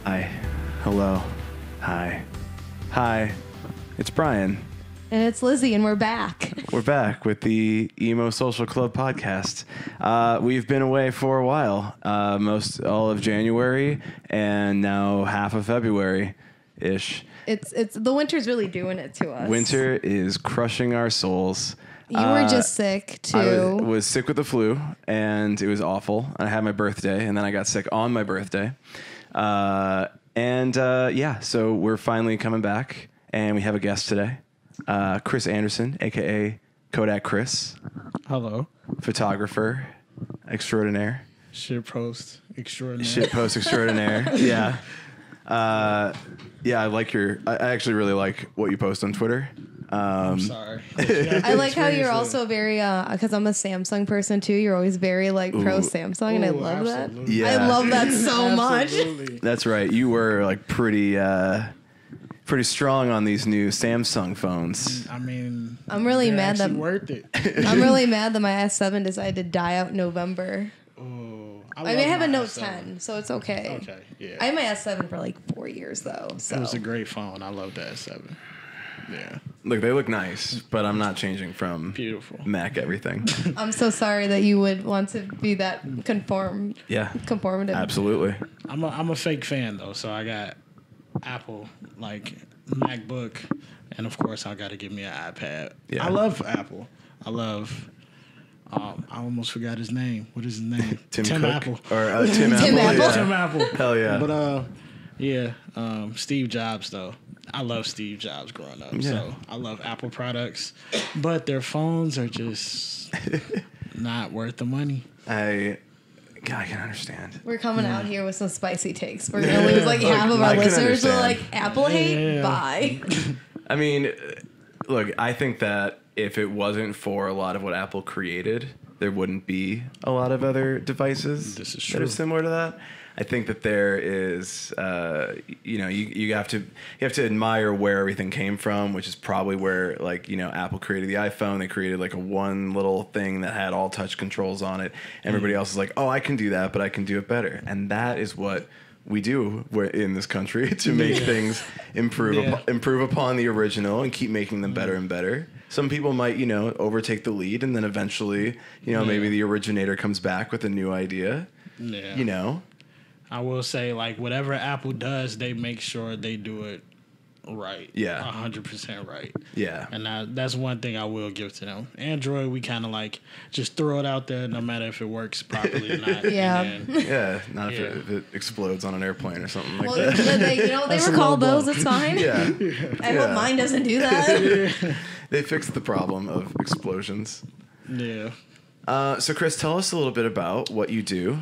Hi. Hello. Hi. Hi. It's Brian. And it's Lizzie, and we're back. We're back with the Emo Social Club podcast. We've been away for a while, all of January and now half of February-ish. It's the winter's really doing it to us. Winter is crushing our souls. You were just sick, too. I was sick with the flu, and it was awful. I had my birthday, and then I got sick on my birthday. So we're finally coming back, and we have a guest today, Chris Anderson, a.k.a. Kodak Chris. Hello. Photographer extraordinaire. Shitpost extraordinaire. Shitpost extraordinaire, yeah. I actually really like what you post on Twitter. I'm sorry. I like how you're also very, because I'm a Samsung person too, you're always very pro Samsung, and I love absolutely. that. Yeah. I love that so much. That's right. You were pretty strong on these new Samsung phones. I mean, I'm really mad that worth it. I'm really mad that my S7 decided to die out in November. Oh, I have a Note 10, so it's okay. Okay, yeah. I had my S7 for 4 years though. So It was a great phone. I love that S7. Yeah. Look, they look nice, but I'm not changing from Beautiful Mac everything. I'm so sorry that you would want to be that conformative. Absolutely. I'm a fake fan though, so I got Apple MacBook, and of course I got to give me an iPad. Yeah. I love Apple. I love. I almost forgot his name. What is his name? Tim Cook? Apple. Or Tim Apple. Tim Apple. Yeah. Tim Apple. Hell yeah. But Steve Jobs though. I love Steve Jobs growing up, so I love Apple products, but their phones are just not worth the money. I can understand. We're coming out here with some spicy takes. We're gonna lose half of our I can listeners. We're understand. Apple hate. Bye. I mean, look, I think that if it wasn't for a lot of what Apple created, there wouldn't be a lot of other devices This is that are true. similar to that. I think that there is, you have to admire where everything came from, which is probably where Apple created the iPhone. They created a one little thing that had all touch controls on it. Everybody else is like, oh, I can do that, but I can do it better. And that is what we do in this country to make things improve upon the original and keep making them better and better. Some people might, overtake the lead, and then eventually, maybe the originator comes back with a new idea. Yeah. I will say, whatever Apple does, they make sure they do it right. Yeah. 100% right. Yeah. And that's one thing I will give to them. Android, we kind of just throw it out there no matter if it works properly or not. Yeah. Not if it explodes on an airplane or something like Well, that. they recall those. It's fine. Yeah. I hope mine doesn't do that. They fixed the problem of explosions. Yeah. So, Chris, tell us a little bit about what you do,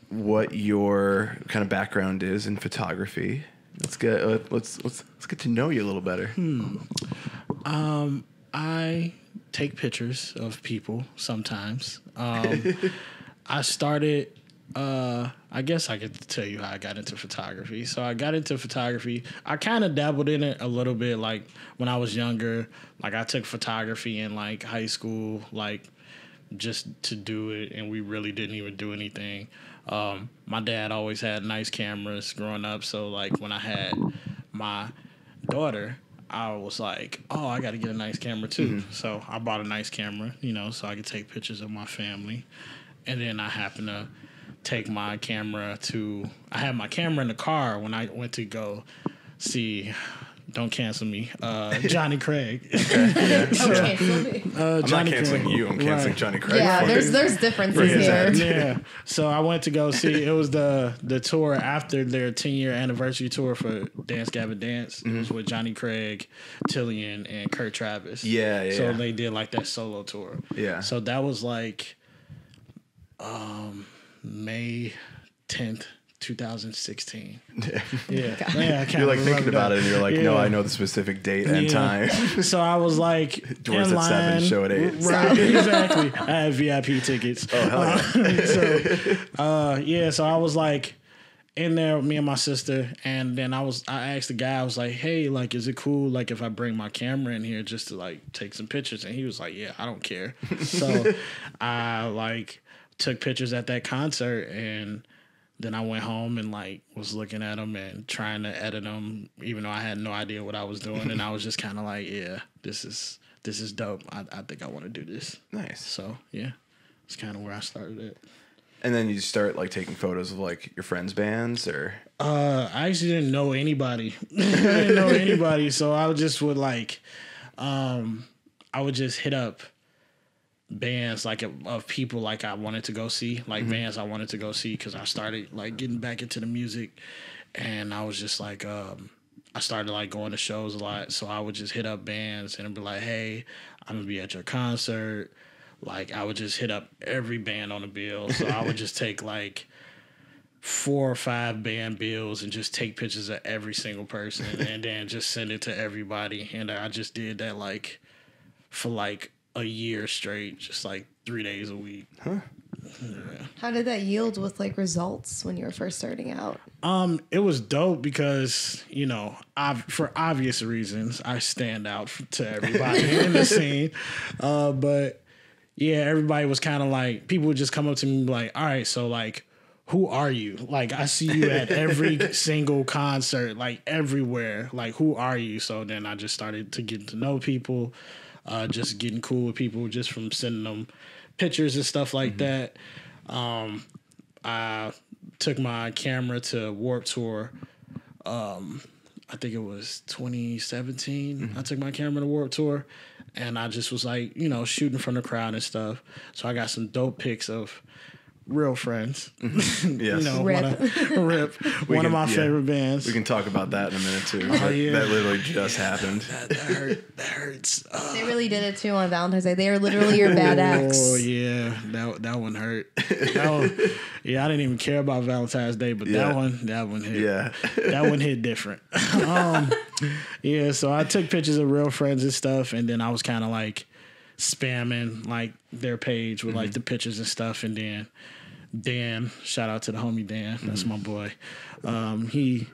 what your kind of background is in photography. Let's get to know you a little better. I take pictures of people sometimes. I started. I guess I get to tell you how I got into photography. So I got into photography. I kind of dabbled in it a little bit, when I was younger. I took photography in high school, just to do it, and we really didn't even do anything. My dad always had nice cameras growing up, so when I had my daughter, I was like, oh, I got to get a nice camera too. Mm-hmm. So I bought a nice camera, so I could take pictures of my family. And then I happened to take my camera I had my camera in the car when I went to go see, don't cancel me, Johnny Craig. I'm not Johnny canceling Craig. you, I'm canceling Johnny Craig. Yeah, there's differences here. Yeah. So I went to go see, it was the tour after their 10-year anniversary tour for Dance Gavin Dance. It was with Johnny Craig, Tillian, and Kurt Travis. Yeah. So they did that solo tour. Yeah. So that was May 10th, 2016. God. Yeah, I can't You're like thinking remember about that. it, and you're like, no, I know the specific date and time. So I was like, Doors in at 7, line. show at 8. Right, exactly. I had VIP tickets. Oh, hell yeah. So I was like in there with me and my sister, and then I asked the guy, I was like, hey, like, is it cool, like, if I bring my camera in here just to, like, take some pictures? And he was like, yeah, I don't care. So I, like, took pictures at that concert, and then I went home and, like, was looking at them and trying to edit them, even though I had no idea what I was doing. And I was just kind of like, yeah, this is dope. I think I want to do this. Nice. So, yeah, it's kind of where I started it. And then you start like taking photos of like your friends' bands, or I actually didn't know anybody. I didn't know anybody, so I would like, I would just hit up bands like of people like I wanted to go see, like bands I wanted to go see, because I started like getting back into the music, and I was just like, I started like going to shows a lot, so I would just hit up bands and be like, hey, I'm gonna be at your concert. Like, I would just hit up every band on the bill. So I would just take, like, 4 or 5 band bills and just take pictures of every single person and then just send it to everybody. And I just did that, like, for, like, a year straight, just, like, 3 days a week. Huh? Yeah. How did that yield with, like, results when you were first starting out? It was dope because, you know, for obvious reasons, I stand out to everybody in the scene. But... yeah, everybody was kind of like, people would just come up to me and be like, all right, so like, who are you? Like, I see you at every single concert, like everywhere. Like, who are you? So then I just started to get to know people, just getting cool with people just from sending them pictures and stuff like that. I took my camera to Warped Tour. I think it was 2017. I took my camera to Warped Tour. And I just was like, you know, shooting from the crowd and stuff. So I got some dope pics of Real Friends. Yes. You know, Rip. One of my favorite bands. We can talk about that in a minute too. Oh, yeah. That literally just happened. That hurts. They really did it too on Valentine's Day. They are literally your bad ex. Oh yeah, that one hurt. Yeah, I didn't even care about Valentine's Day, but that one hit. Yeah, that one hit different. Yeah, so I took pictures of Real Friends and stuff, and then I was kind of like spamming like their page with like the pictures and stuff, and then Dan, shout out to the homie Dan, that's my boy. He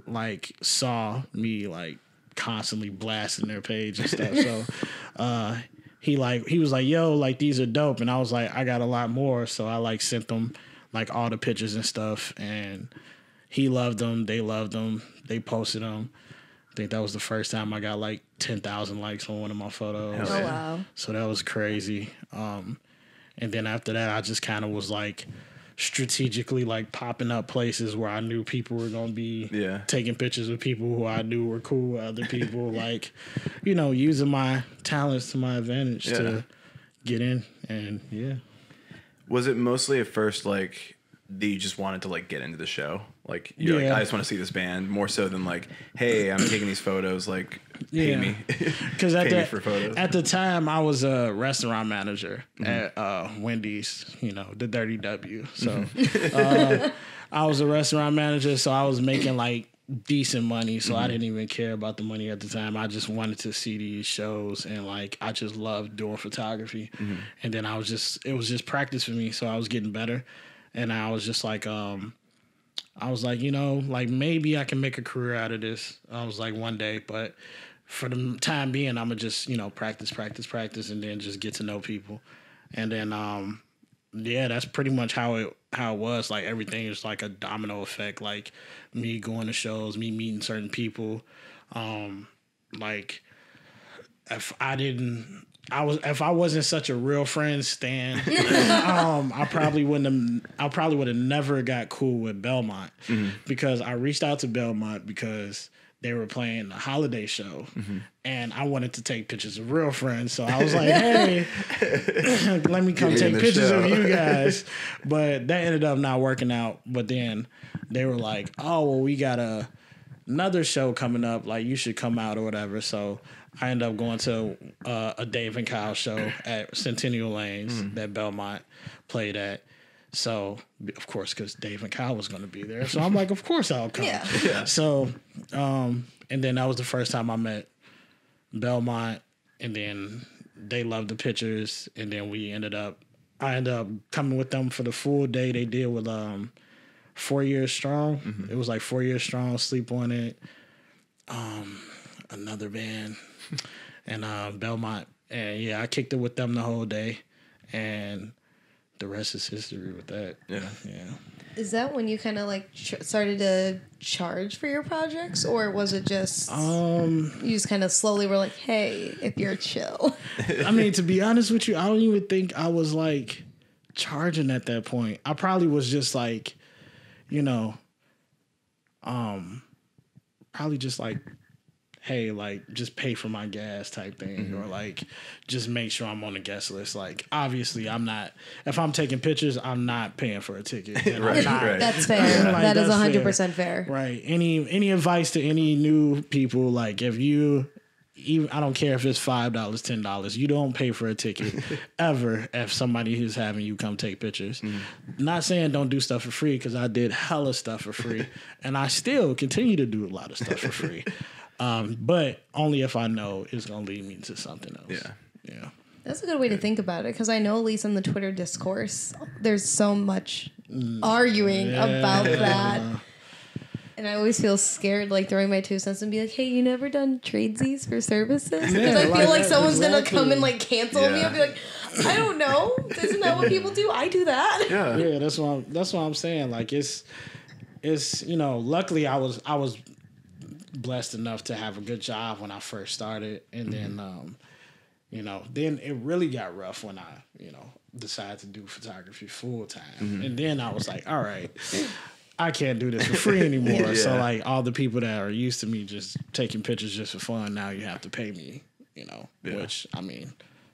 like saw me like constantly blasting their page and stuff, so he was like, yo, like these are dope, and I was like, I got a lot more, so I like sent them like all the pictures and stuff, and he loved them, they loved them, they posted them. I think that was the first time I got like 10,000 likes on one of my photos. Oh, wow. So that was crazy. And then after that, I just kind of was like strategically like popping up places where I knew people were going to be taking pictures of people who I knew were cool with other people. Like, you know, using my talents to my advantage to get in. And yeah. Was it mostly at first like that you just wanted to like get into the show? Like you're like, I just want to see this band, more so than like, hey, I'm taking these photos, like pay me. Because at the time I was a restaurant manager at Wendy's, you know, the Dirty W. So I was a restaurant manager, so I was making like decent money, so I didn't even care about the money at the time. I just wanted to see these shows, and like I just loved doing photography. And then it was just practice for me, so I was getting better. And I was just like, you know, like maybe I can make a career out of this. I was like, one day, but for the time being, I'm gonna just, you know, practice, and then just get to know people. And then, that's pretty much how it was. Like everything is like a domino effect. Like me going to shows, me meeting certain people. Like if I wasn't such a Real Friends stan, I probably would have never got cool with Belmont, because I reached out to Belmont because they were playing a holiday show, and I wanted to take pictures of Real Friends. So I was like, hey, let me come take pictures of you guys. But that ended up not working out. But then they were like, oh, well, we got another show coming up. Like, you should come out or whatever. So I ended up going to a Dave and Kyle show at Centennial Lanes that Belmont played at. So, of course, because Dave and Kyle was going to be there. So I'm like, of course I'll come. Yeah. So, and then that was the first time I met Belmont, and then they loved the pictures, and then I ended up coming with them for the full day they did with 4 Years Strong. Mm-hmm. It was like 4 Years Strong, Sleep on It, another band, and Belmont. And yeah, I kicked it with them the whole day, and the rest is history with that. Yeah. Is that when you kind of like started to charge for your projects, or was it just you just kind of slowly were like, hey, if you're chill? I mean, to be honest with you, I don't even think I was like charging at that point. I probably was just like, probably just like, hey, like, just pay for my gas type thing, or like, just make sure I'm on the guest list. Like, obviously, if I'm taking pictures, I'm not paying for a ticket. Right. That's fair. Like, that is 100% fair. Right. Any advice to any new people, like, if you, even, I don't care if it's $5, $10, you don't pay for a ticket ever if somebody who's having you come take pictures. Not saying don't do stuff for free, because I did hella stuff for free, and I still continue to do a lot of stuff for free. But only if I know it's going to lead me to something else. Yeah. That's a good way to think about it, because I know at least in the Twitter discourse, there's so much arguing about that. And I always feel scared, like, throwing my 2 cents and be like, hey, you never done tradesies for services? Because I feel like someone's going to come and, like, cancel me. I'll be like, I don't know. Isn't that what people do? I do that. Yeah, that's what I'm saying. Like, it's luckily I was blessed enough to have a good job when I first started, and then then it really got rough when I decided to do photography full time, and then I was like, all right, I can't do this for free anymore. So like, all the people that are used to me just taking pictures just for fun, now you have to pay me, which, I mean,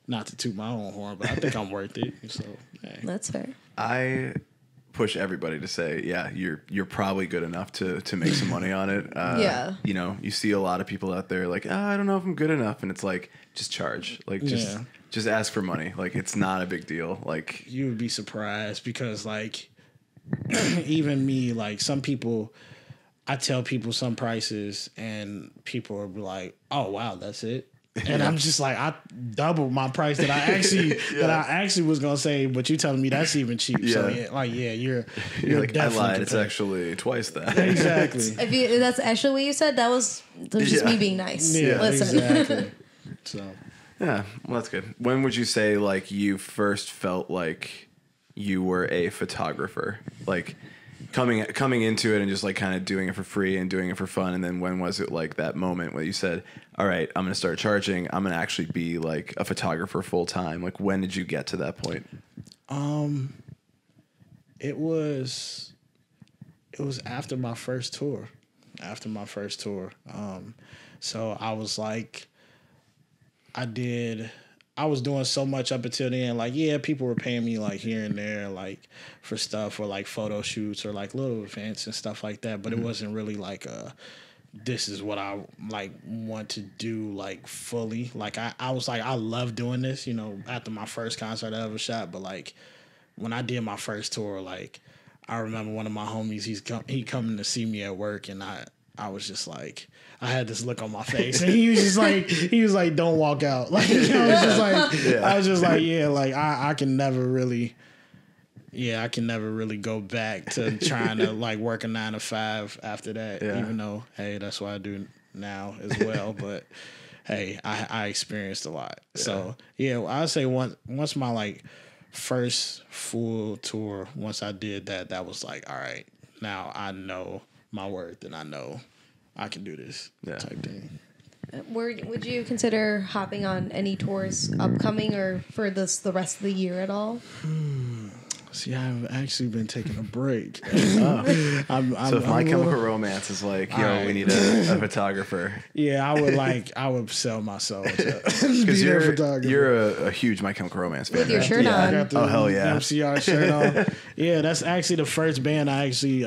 not to toot my own horn, but I think I'm worth it. So hey. That's fair. I push everybody to say, you're probably good enough to make some money on it. You see a lot of people out there like, I don't know if I'm good enough, and it's like, just charge, like, just ask for money. Like, it's not a big deal. Like, you would be surprised, because like, even me, like, some people, I tell people some prices, and people will be like, oh wow, that's it. And I'm just like, I doubled my price that I actually was gonna say, but you telling me that's even cheap. So you're like, I lied. It's actually twice that. Exactly. If that's actually what you said, that was just me being nice. Yeah, listen. Exactly. So well, that's good. When would you say, like, you first felt like you were a photographer, like coming into it and just like kind of doing it for free and doing it for fun? And then when was it like that moment where you said, all right, I'm going to start charging, I'm going to actually be like a photographer full time? Like, when did you get to that point? It was after my first tour. So I was like, I was doing so much up until then. Like, people were paying me like here and there, like for stuff, or like photo shoots, or like little events and stuff like that. But it wasn't really like this is what I like want to do like fully. Like, I was like, I love doing this, after my first concert I ever shot. But like, when I did my first tour, like, I remember one of my homies, he coming to see me at work, and I was just like, I had this look on my face, and he was like, don't walk out. Like, I was just like, I can never really go back to trying to like work a 9 to 5 after that, even though, hey, that's what I do now as well. But hey, I experienced a lot. So I'd say once my like first full tour, once I did that, that was like, all right, now I know my worth, and I know I can do this type thing. Would you consider hopping on any tours upcoming, or for the rest of the year at all? See, I've actually been taking a break. So if My Chemical Romance is like, we need a photographer. Yeah, I would sell my soul to because you're a huge My Chemical Romance fan. With your shirt on. I got the hell yeah. MCR shirt on. Yeah, that's actually the first band I actually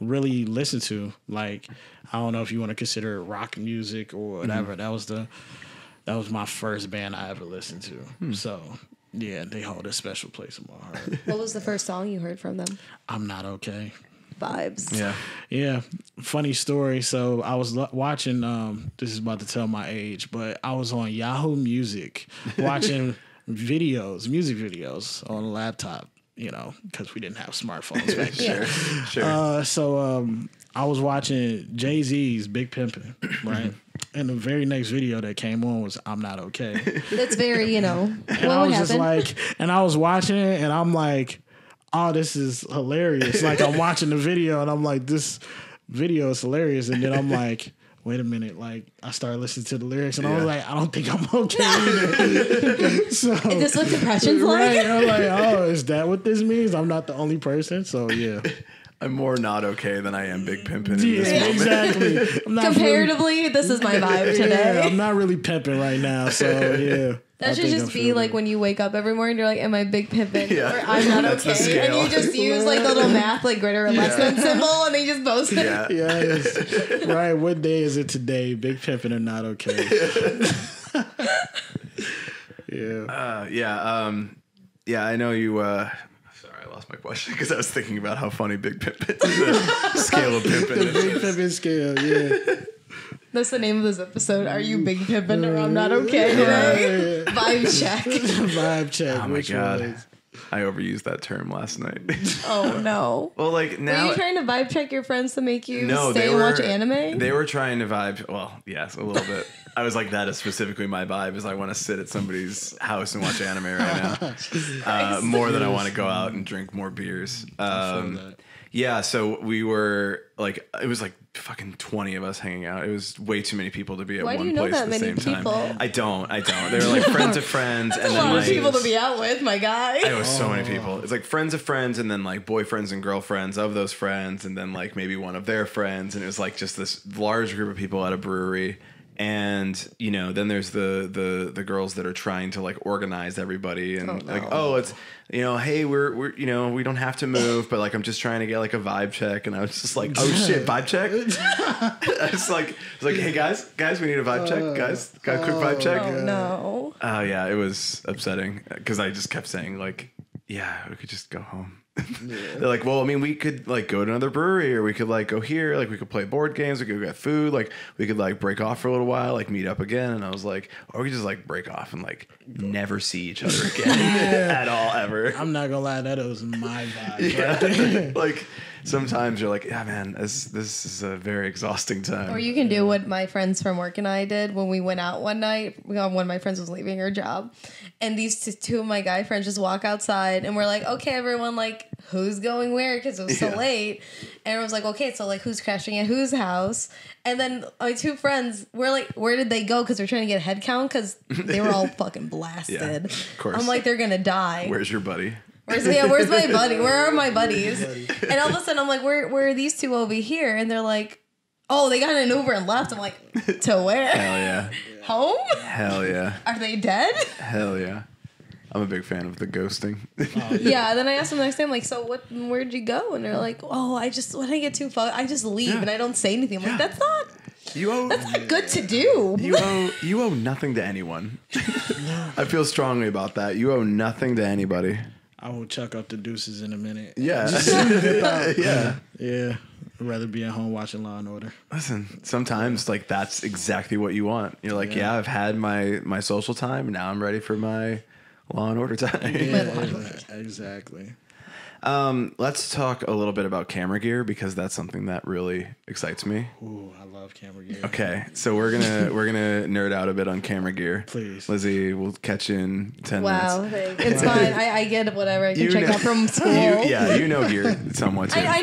really listened to. Like, I don't know if you want to consider it rock music or whatever. That was my first band I ever listened to. So Yeah, they hold a special place in my heart. What was the first song you heard from them? I'm Not Okay. Vibes. Yeah. Yeah, funny story. So I was watching. This is about to tell my age, but I was on Yahoo Music watching music videos on a laptop. You know, because we didn't have smartphones back then. Sure. So I was watching Jay-Z's Big Pimpin', right? And the very next video that came on was I'm Not Okay. That's very, And I was just like, and I was watching it, and I'm like, oh, this is hilarious. Like, I'm watching the video, and I'm like, this video is hilarious. And then I'm like, wait a minute. Like, I started listening to the lyrics, and I was like, I don't think I'm okay either. So, is this what depression's right, like? I'm like, oh, is that what this means? I'm not the only person. So, yeah. I'm more not okay than I am Big Pimpin' in this Yeah, moment. exactly. I'm not Comparatively, this is my vibe today. Yeah, I'm not really pimping right now, so yeah. That should just be like when you wake up every morning, you're like, am I Big Pimpin'? Yeah. Or I'm not That's the okay. scale. And you just use like the little math, like greater or less than symbol, and then you just post it. Yeah. Yes. Right, what day is it today? Big pimping or not okay? Yeah, I know you. Sorry, I lost my question because I was thinking about how funny Big Pimpin' is. The scale of pimpin'. The big pimping scale, yeah. That's the name of this episode. Are you Big Pimpin' or I'm not okay today? Vibe check. Vibe check. Oh my which god, one is- I overused that term last night. Oh no. Well, like Were now. you trying to vibe check your friends to make you No, stay they and were watch anime? They were trying to vibe. Well, yes, a little bit. I was like, that is specifically my vibe. Is I want to sit at somebody's house and watch anime right now, more than I want to go out and drink more beers. that. Yeah, so we were like, it was like fucking 20 of us hanging out. It was way too many people to be at Why do one you know place that at the many same people? time. I don't. They were like friends of friends, and a then lot like of people to be out with, my guy. it was so many people. It's like friends of friends, and then like boyfriends and girlfriends of those friends, and then like maybe one of their friends, and it was like just this large group of people at a brewery. And then there's the girls that are trying to like organize everybody and it's hey we're we don't have to move, but like I'm just trying to get like a vibe check, and I was just like, oh shit, vibe check. I was like hey guys we need a vibe check, guys, got a quick vibe check. Oh no. Yeah, it was upsetting because I just kept saying like, yeah, we could just go home. They're like, well, I mean, we could like go to another brewery, or we could like go here, like we could play board games, we could get food, like we could like break off for a little while, like meet up again. And I was like, or we could just like break off and like never see each other again at all ever. I'm not gonna lie, that was my vibe. Yeah. Like sometimes you're like, yeah, man, this is a very exhausting time. Or you can do what my friends from work and I did when we went out one night. One of my friends was leaving her job, and these two of my guy friends just walk outside, and we're like, okay, everyone, like, who's going where? Because it was so late. And everyone's like, okay, so like, who's crashing at whose house? And then my two friends, we're like, where did they go? Because we're trying to get a head count because they were all fucking blasted. Yeah, of course. I'm like, they're gonna die. Where's your buddy? Where's my buddy? Where are my buddies? And all of a sudden, I'm like, where are these two over here? And they're like, oh, they got in an Uber and left. I'm like, to where? Hell yeah. Home? Hell yeah. Are they dead? Hell yeah. I'm a big fan of the ghosting. Yeah. And then I asked them the next day, I'm like, so where'd you go? And they're like, oh, when I get too far, I just leave and I don't say anything. I'm like, that's not good to do. You owe nothing to anyone. I feel strongly about that. You owe nothing to anybody. I will chuck up the deuces in a minute. Yeah. Yeah. Yeah. I'd rather be at home watching Law and Order. Listen, sometimes like that's exactly what you want. You're like, yeah, I've had my social time. Now I'm ready for my Law and Order time. Yeah, exactly. Let's talk a little bit about camera gear because that's something that really excites me. Ooh, I love camera gear. Okay, so we're gonna nerd out a bit on camera gear. Please. Lizzie, we'll catch you in 10 Wow, minutes. thanks. It's fine. I get whatever I can check out from school. You know gear somewhat too. I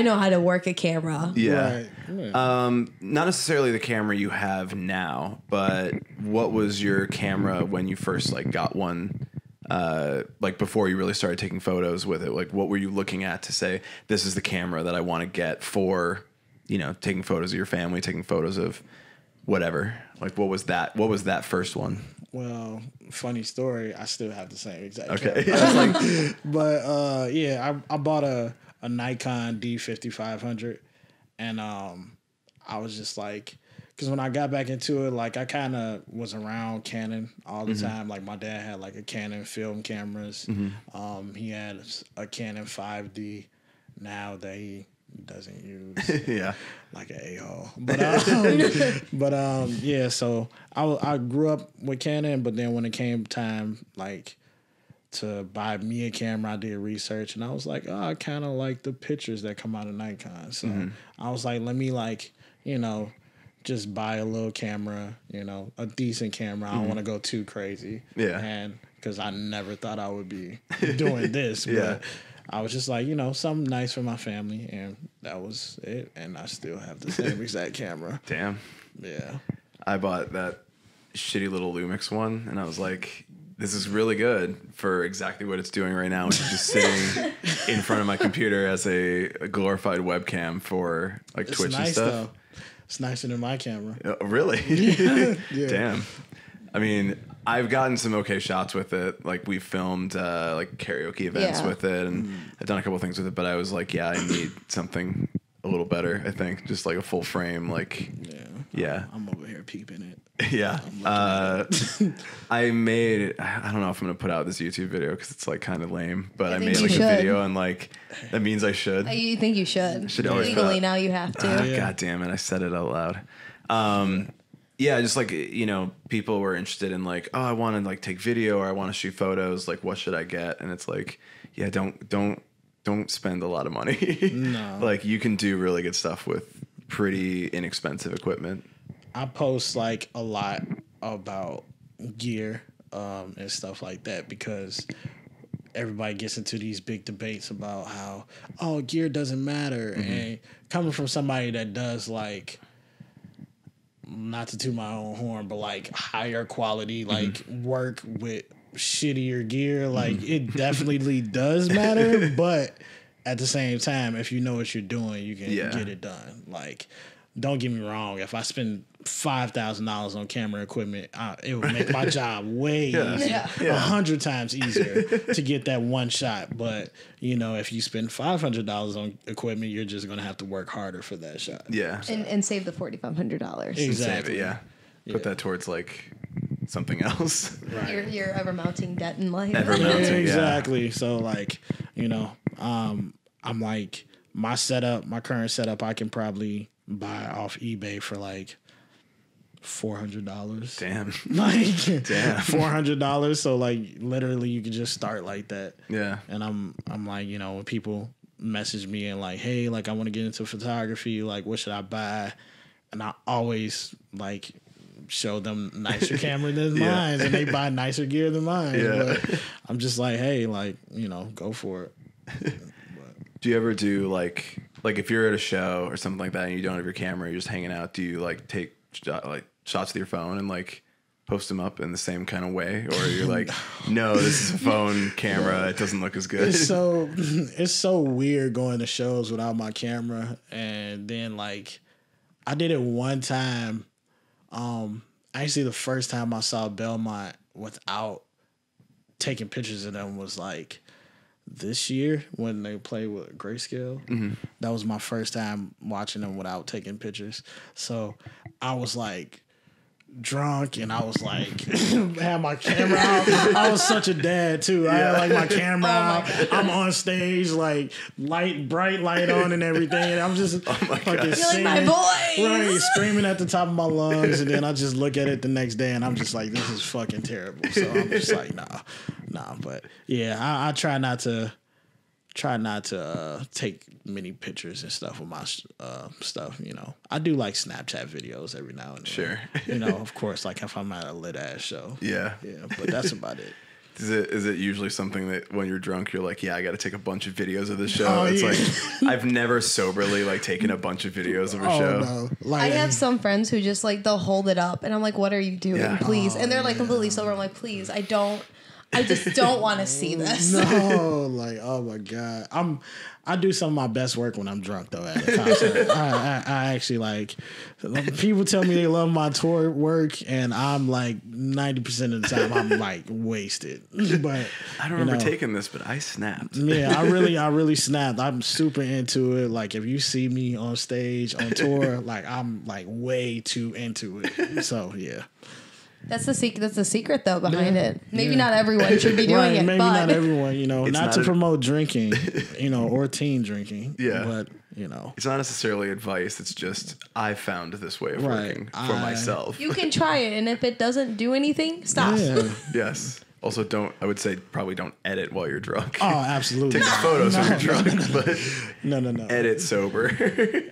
know how to work a camera. Yeah. Right. Not necessarily the camera you have now, but what was your camera when you first like got one? Like before you really started taking photos with it, like what were you looking at to say this is the camera that I want to get for, taking photos of your family, taking photos of whatever? Like what was that first one? Well, funny story. I still have the same exact. Okay. camera. But I bought a Nikon D5500, and I was just like, because when I got back into it, like I kind of was around Canon all the time. Like my dad had like a Canon film cameras. He had a Canon 5D now that he doesn't use. Yeah. Like an a-hole. But yeah, so I grew up with Canon, but then when it came time like to buy me a camera, I did research and I was like, oh, I kind of like the pictures that come out of Nikon. So I was like, let me like, you know, just buy a little camera, you know, a decent camera. I don't want to go too crazy. Yeah. And because I never thought I would be doing this. Yeah. But I was just like, you know, something nice for my family. And that was it. And I still have the same exact camera. Damn. Yeah. I bought that shitty little Lumix one, and I was like, this is really good for exactly what it's doing right now, which is just sitting in front of my computer as a glorified webcam for like It's Twitch nice, and stuff. though. It's nicer than my camera. Really? Yeah. Damn. I mean, I've gotten some okay shots with it. Like we filmed like karaoke events with it, and I've done a couple things with it. But I was like, yeah, I need something a little better. I think just like a full frame, like I'm over here peeping it. yeah. I made. I don't know if I'm gonna put out this YouTube video because it's like kind of lame. But I think made you like should. a video, and like that means I should. You think you should? Should always put Legally out- now you have to. Yeah. God damn it! I said it out loud. Yeah, just like, you know, people were interested in like, oh, I want to like take video or I want to shoot photos. Like, what should I get? And it's like, yeah, don't spend a lot of money. No. Like, you can do really good stuff with pretty inexpensive equipment. I post like a lot about gear and stuff like that because everybody gets into these big debates about how, oh, gear doesn't matter. And coming from somebody that does like, not to toot my own horn, but like higher quality, like work with shittier gear, like it definitely does matter. But at the same time, if you know what you're doing, you can get it done. Like, don't get me wrong. If I spend $5,000 on camera equipment, it would make my job way easier, 100 times easier to get that one shot. But you know, if you spend $500 on equipment, you're just gonna have to work harder for that shot. Yeah. And save the $4,500. Exactly. Save it, yeah. Put that towards like something else. Right. Your ever mounting debt in life. Ever Yeah, mounting, exactly. So like, you know, I'm like my current setup, I can probably buy off eBay for like $400. Damn. Like Damn. $400. So like literally you can just start like that. Yeah. And I'm like, you know, when people message me and like, hey, like I want to get into photography, like what should I buy? And I always like show them nicer camera than mine, and they buy nicer gear than mine. Yeah. But I'm just like, hey, like, you know, go for it. Do you ever do like if you're at a show or something like that and you don't have your camera, you're just hanging out, do you like take shots with your phone and like post them up in the same kind of way, or you're like, no, this is a phone camera, it doesn't look as good? It's so weird going to shows without my camera. And then like I did it one time. Actually the first time I saw Belmont without taking pictures of them was like this year when they played with Grayscale. That was my first time watching them without taking pictures. So I was like drunk and I was like had my camera out. I was such a dad too. I had like my camera out. I'm on stage, like bright light on and everything. And I'm just fucking singing, like, my boys! right, screaming at the top of my lungs. And then I just look at it the next day and I'm just like, this is fucking terrible. So I'm just like, nah. But yeah, I try not to take many pictures and stuff with my stuff, you know. I do like Snapchat videos every now and then. Sure. You know, of course, like if I'm at a lit ass show. Yeah. Yeah, but that's about it. Is it usually something that when you're drunk you're like, yeah, I got to take a bunch of videos of this show? Oh, it's yeah. like I've never soberly like taken a bunch of videos of a show. No. Like, I have some friends who just like they'll hold it up and I'm like, what are you doing? Yeah. Please. And they're like completely sober. I'm like, please, I don't I just don't want to see this. No, like, oh my God. I do some of my best work when I'm drunk though at a concert. I actually like people tell me they love my tour work and I'm like 90% of the time I'm like wasted. But I don't remember taking this, but I snapped. Yeah, I really snapped. I'm super into it. Like if you see me on stage on tour, like I'm like way too into it. So yeah. That's the secret. That's the secret, though, behind it. Maybe not everyone should be doing it. Maybe but not everyone. Not to promote drinking, or teen drinking. Yeah, but it's not necessarily advice. It's just I found this way of working for myself. You can try it, and if it doesn't do anything, stop. Yeah. Yes. Also, I would say probably don't edit while you're drunk. Oh, absolutely. Take photos when you're drunk, but no. Edit sober.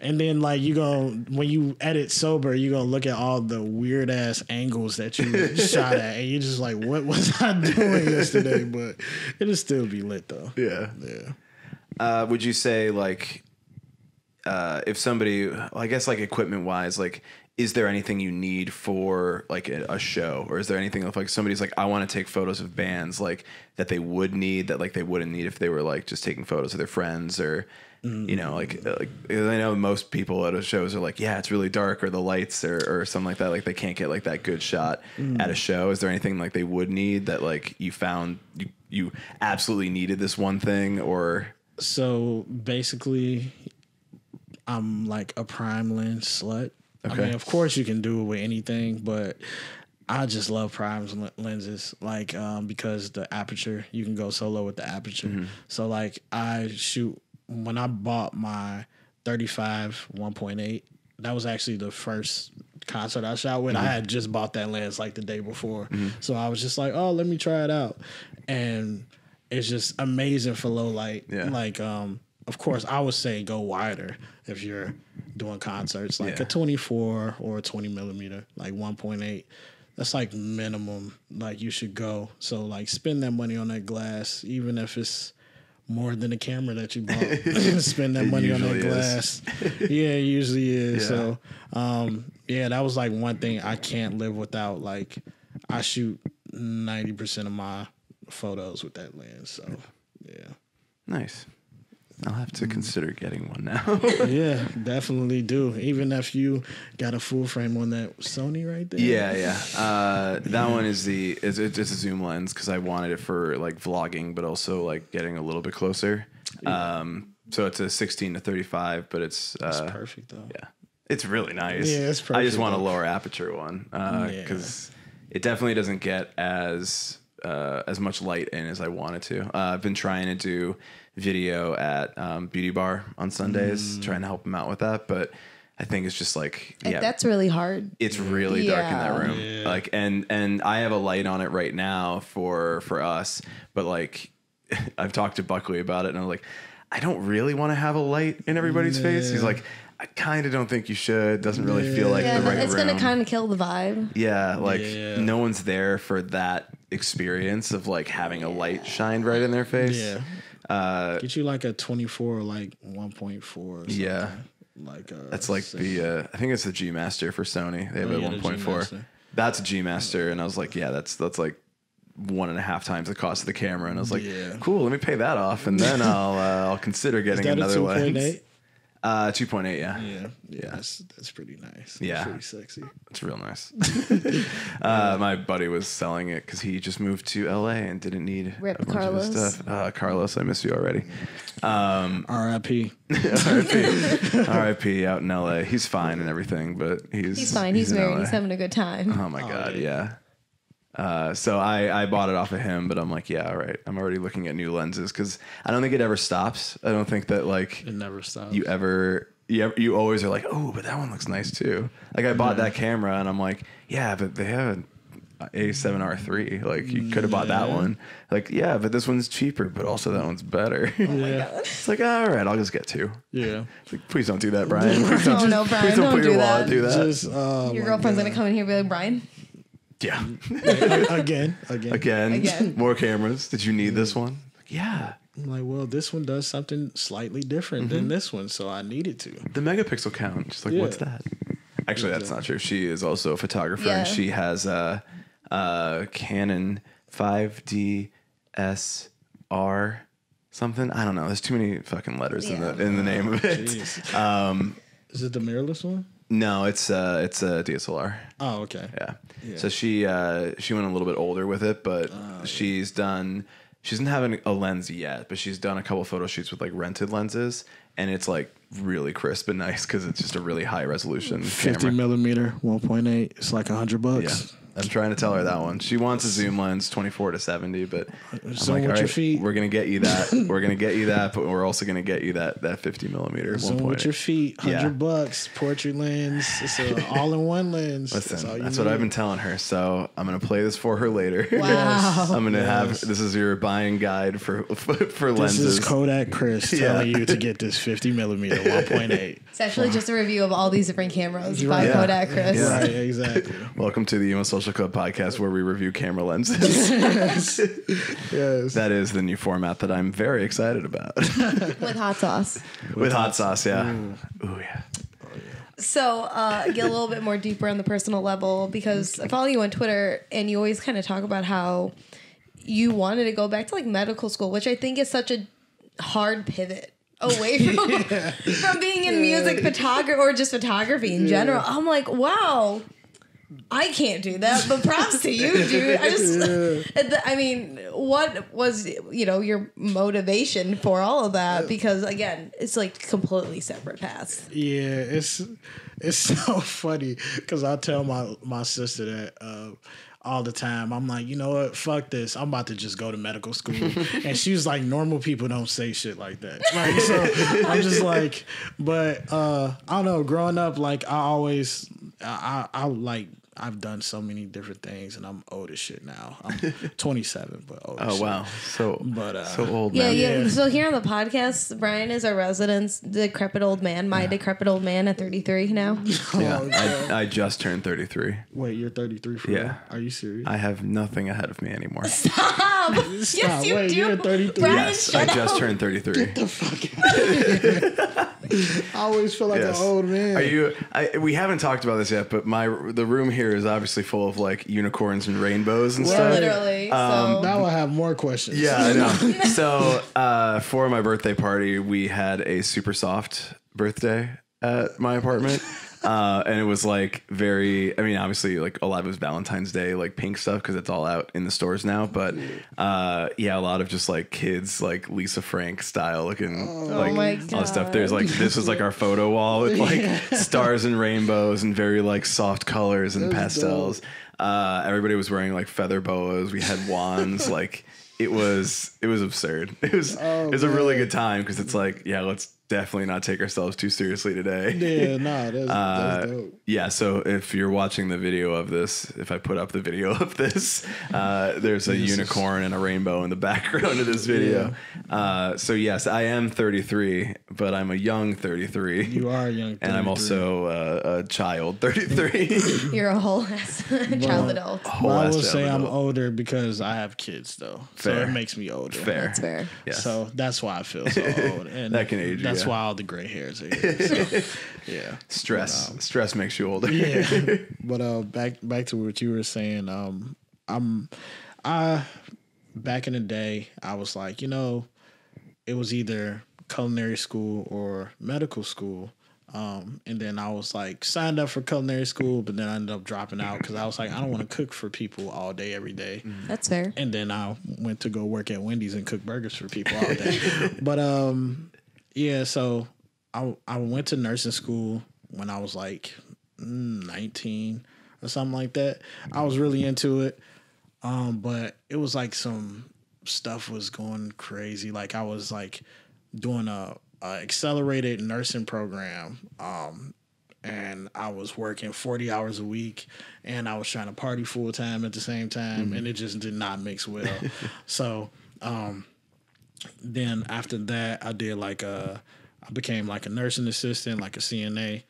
And then like when you edit sober, you're going to look at all the weird ass angles that you shot at. And you're just like, what was I doing yesterday? But it'll still be lit though. Yeah. Yeah. Would you say like, if somebody, I guess like equipment wise, like, is there anything you need for like a show, or is there anything if like somebody's like, I want to take photos of bands like that they would need that like they wouldn't need if they were like just taking photos of their friends or like I know most people at shows are like, yeah, it's really dark or the lights or something like that, like they can't get like that good shot at a show. Is there anything like they would need that like you found you absolutely needed this one thing? Or so basically I'm like a prime lens slut. Okay. I mean, of course you can do it with anything, but I just love prime lenses, like because the aperture, you can go solo with the aperture. Mm-hmm. So like when I bought my 35 1.8, that was actually the first concert I shot with. Mm-hmm. I had just bought that lens like the day before. Mm-hmm. So I was just like, oh, let me try it out. And it's just amazing for low light. Yeah. Like, of course, I would say go wider if you're doing concerts, like a 24 or a 20 millimeter, like 1.8. That's like minimum, like you should go. So like spend that money on that glass, even if it's more than the camera that you bought. Spend that money on that glass. Yeah, it usually is. Yeah. So that was like one thing I can't live without. Like I shoot 90% of my photos with that lens. So yeah. Nice. I'll have to consider getting one now. Yeah, definitely do. Even if you got a full frame on that Sony right there. Yeah. That one is it's a zoom lens because I wanted it for like vlogging, but also like getting a little bit closer. Yeah. So it's a 16 to 35, but it's perfect though. Yeah, it's really nice. Yeah, it's perfect. I just want a lower aperture one because it definitely doesn't get as much light in as I wanted to. I've been trying to do video at Beauty Bar on Sundays, trying to help them out with that, but I think it's just like that's really hard. It's really dark in that room. Yeah. Like and I have a light on it right now for us, but like I've talked to Buckley about it and I'm like, I don't really want to have a light in everybody's face. He's like, I kind of don't think you should. Doesn't really feel like the right room. It's going to kind of kill the vibe. Yeah, like no one's there for that experience of like having a light shined right in their face. Yeah. Get you like a 24, like 1.4 or something. Yeah. Like that's like I think it's the G Master for Sony. They have a 1.4. That's a G Master, and I was like, yeah, that's like 1.5 times the cost of the camera, and I was like, cool, let me pay that off, and then I'll consider getting another lens. 2.8, yeah. That's pretty nice. Yeah, that's pretty sexy. It's real nice. My buddy was selling it because he just moved to LA and didn't need Rip Carlos. Stuff. Carlos, I miss you already. R.I.P. R.I.P. out in LA. He's fine and everything, but he's fine. He's married. He's having a good time. Oh my god, yeah. So I bought it off of him, but I'm like, yeah, all right. I'm already looking at new lenses because I don't think it ever stops. I don't think that like it never stops. You always are like, oh, but that one looks nice too. Like I bought that camera and I'm like, yeah, but they have an A7R3. Like you could have bought that one. Like yeah, but this one's cheaper, but also that one's better. Oh my god. It's like all right, I'll just get two. Yeah. Like, please don't do that, Brian. No, Brian, please don't put your wallet through that. Just, your girlfriend's gonna come in here and be like, Brian. Yeah. Again. More cameras. Did you need this one? Yeah. I'm like, well, this one does something slightly different than this one, so I needed to. The megapixel count. She's like, what's that? Actually, that's not true. She is also a photographer, and she has a Canon 5DSR something. I don't know. There's too many fucking letters in the name of it. Is it the mirrorless one? No, it's a DSLR. Oh, okay. Yeah. So she went a little bit older with it, but she doesn't have a lens yet, but she's done a couple photo shoots with like rented lenses, and it's like really crisp and nice because it's just a really high resolution 50 camera. millimeter, 1.8. It's like $100. Yeah. I'm trying to tell her that one. She wants a zoom lens 24-70, but I'm Zoom like, with all your right, feet. we're gonna get you that. We're gonna get you that, but we're also gonna get you that 50 millimeter. Zoom with your feet, $100. Portrait lens. It's an all-in-one lens. Listen, that's what I've been telling her. So I'm gonna play this for her later. Wow. I'm gonna have this is your buying guide for lenses. This is Kodak Chris telling you to get this 50 millimeter 1.8. It's actually just a review of all these different cameras by Kodak Chris. Yeah. Right, exactly. Welcome to the Emo Social Club podcast where we review camera lenses. Yes. That is the new format that I'm very excited about. With hot sauce. With hot sauce, yeah. Ooh, yeah. So get a little bit more deeper on the personal level, because I follow you on Twitter and you always kind of talk about how you wanted to go back to like medical school, which I think is such a hard pivot away from being in music photography or just photography in general. I'm like, wow, I can't do that, but props to you, dude. I mean, what was, your motivation for all of that? Because again, it's like completely separate paths. Yeah, it's so funny because I tell my sister that all the time. I'm like, you know what? Fuck this. I'm about to just go to medical school. And she was like, normal people don't say shit like that. Like, so I'm just like, but I don't know. Growing up, like I I've done so many different things, and I'm old as shit now. I'm 27, but old as shit. Wow. So old now. Yeah. So here on the podcast, Brian is our resident decrepit old man, decrepit old man at 33 now. Yeah, I just turned 33. Wait, you're 33 for real? Are you serious? I have nothing ahead of me anymore. Stop! Yes, you Wait, do. you're 33? Brian, Yes, I just turned 33. Get the fuck out of here. I always feel like an old man. We haven't talked about this yet, but the room here is obviously full of like unicorns and rainbows and stuff. Literally. Now I have more questions. Yeah, I know. So for my birthday party, we had a super soft birthday at my apartment. And it was like obviously like a lot of it was Valentine's Day, like pink stuff, because it's all out in the stores now. But a lot of just like kids, like Lisa Frank style looking, all that stuff. There's like, this was like our photo wall with like stars and rainbows and very like soft colors and pastels. Everybody was wearing like feather boas. We had wands. Like it was absurd. It was a really good time, because it's like, let's definitely not take ourselves too seriously today. Yeah, that's dope. Yeah, so if you're watching the video of this, if I put up the video of this, there's a unicorn and a rainbow in the background of this video. So yes, I am 33, but I'm a young 33. You are a young 33. And I'm also a child 33. You're a whole ass child adult. I will say I'm older because I have kids, though. Fair. So it makes me older. Fair. That's fair. Yes. So that's why I feel so old. And That can age you. That's why all the gray hairs are here. So, yeah. Stress makes you older. Yeah. But back to what you were saying. I back in the day, I was like, it was either culinary school or medical school. And then I was like signed up for culinary school, but then I ended up dropping out because I was like, I don't want to cook for people all day, every day. That's fair. And then I went to go work at Wendy's and cook burgers for people all day. But so I went to nursing school when I was like 19 or something like that. I was really into it. But it was like some stuff was going crazy. Like I was like doing a accelerated nursing program. And I was working 40 hours a week, and I was trying to party full time at the same time, and it just did not mix well. So then after that, I did I became like a nursing assistant, like a CNA.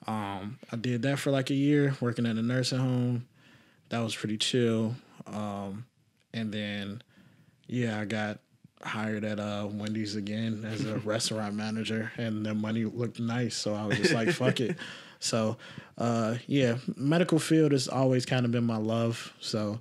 I did that for like a year, working at a nursing home. That was pretty chill. And then, I got hired at Wendy's again as a restaurant manager, and the money looked nice, so I was just like, fuck it. So, medical field has always kind of been my love. So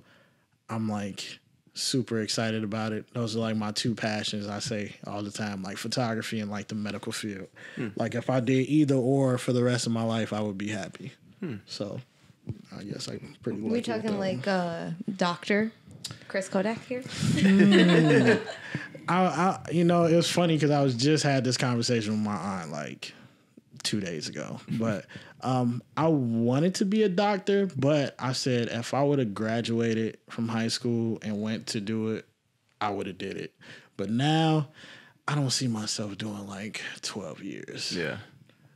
I'm like super excited about it. Those are like my two passions. I say all the time, like photography and like the medical field. Like if I did either or for the rest of my life, I would be happy. So I guess I'm pretty lucky. We talking like Dr. Chris Kodak here? I you know, it was funny because I was just had this conversation with my aunt like 2 days ago. But I wanted to be a doctor, but I said if I would have graduated from high school and went to do it, I would have did it. But now I don't see myself doing like 12 years. Yeah.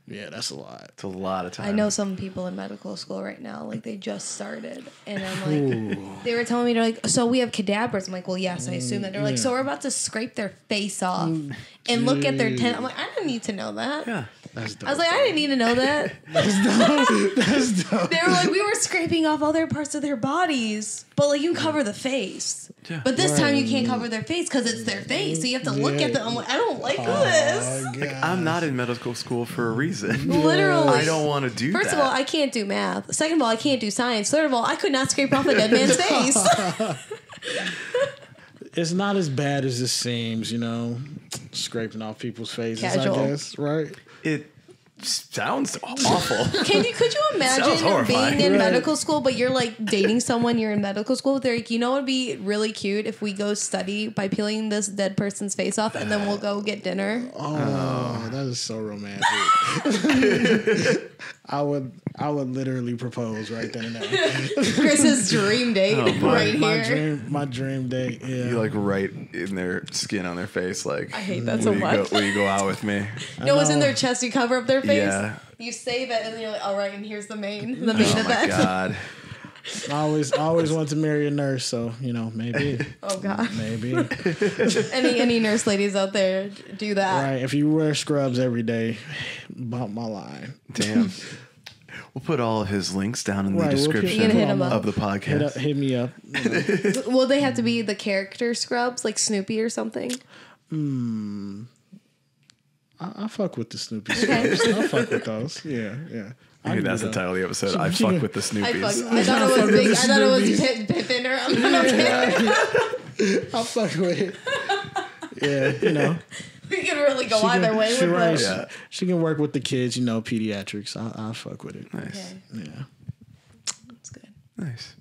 Yeah, that's a lot. It's a lot of time. I know some people in medical school right now, like they just started, and I'm like, they were telling me, they're like, so we have cadavers. I'm like, well, yes, I assume that. They're like, so we're about to scrape their face off and look at their tent. I'm like, I don't need to know that. Yeah. That's dope. I was like, I didn't need to know that. That's dope. They were like, we were scraping off other parts of their bodies, but like you can cover the face. Yeah. But this time you can't cover their face because it's their face, so you have to look at them. I'm like, I don't like this. God. I'm not in medical school for a reason. Literally. I don't want to do that. First of all, I can't do math. Second of all, I can't do science. Third of all, I could not scrape off a dead man's face. It's not as bad as it seems, you know, scraping off people's faces, Casual. I guess, right? It sounds awful. Could you Sounds imagine horrifying. being in Right. medical school, but you're like dating someone you're in medical school? They're like, you know, it'd be really cute if we go study by peeling this dead person's face off, and then we'll go get dinner. Oh, that is so romantic. I would literally propose right then and there. Chris's dream date right here. My dream date. Yeah. You like right in their skin on their face, like I hate that so much. Will you go out with me? No, it's in their chest. You cover up their face. Yeah. You save it, and then you're like, all right, and here's the main Oh event. my god. I always wanted to marry a nurse, so you know maybe. Oh God. Maybe. Any nurse ladies out there, do that. Right. If you wear scrubs every day, bump my line. Damn. We'll put all of his links down in the Right, we'll put- description You're gonna hit him up. of the podcast. Hit me up. You know. Will they have to be the character scrubs, like Snoopy or something? I fuck with the Snoopy scrubs. I fuck with those. Yeah. I Maybe can that's do the that. title of the episode. I fuck with the I Snoopies. thought it was big. I thought it was Pimpin or I'll fuck with it. Yeah, you know. we could really go either way with right, those. Yeah. she can work with the kids, you know, pediatrics. I'll fuck with it. Nice. Okay, Yeah. that's good. Nice.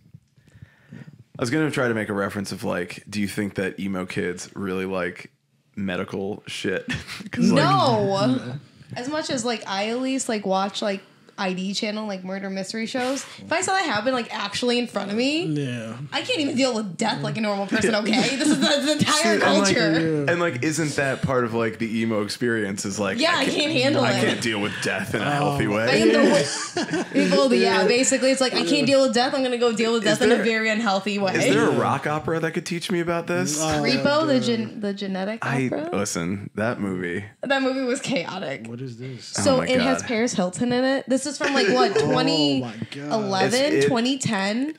I was going to try to make a reference of like, do you think that emo kids really like medical shit? 'Cause, like, No. As much as like I at least like watch like ID channel, like murder mystery shows. If I saw that happen like actually in front of me, Yeah. I can't even deal with death like a normal person. Okay, this is the entire and, like, culture. and like, isn't that part of like the emo experience? Is like, Yeah, I can't handle I it. can't deal with death in a healthy I way. am the people. Yeah, basically, it's like I can't deal with death. I'm gonna go deal with death in a there- very unhealthy way. Is there a rock opera that could teach me about this? Repo, the genetic opera? Listen, that movie. That movie was chaotic. What is this? So my it has God. Paris Hilton in it. This is from like what, 2011, It's- it- 2010?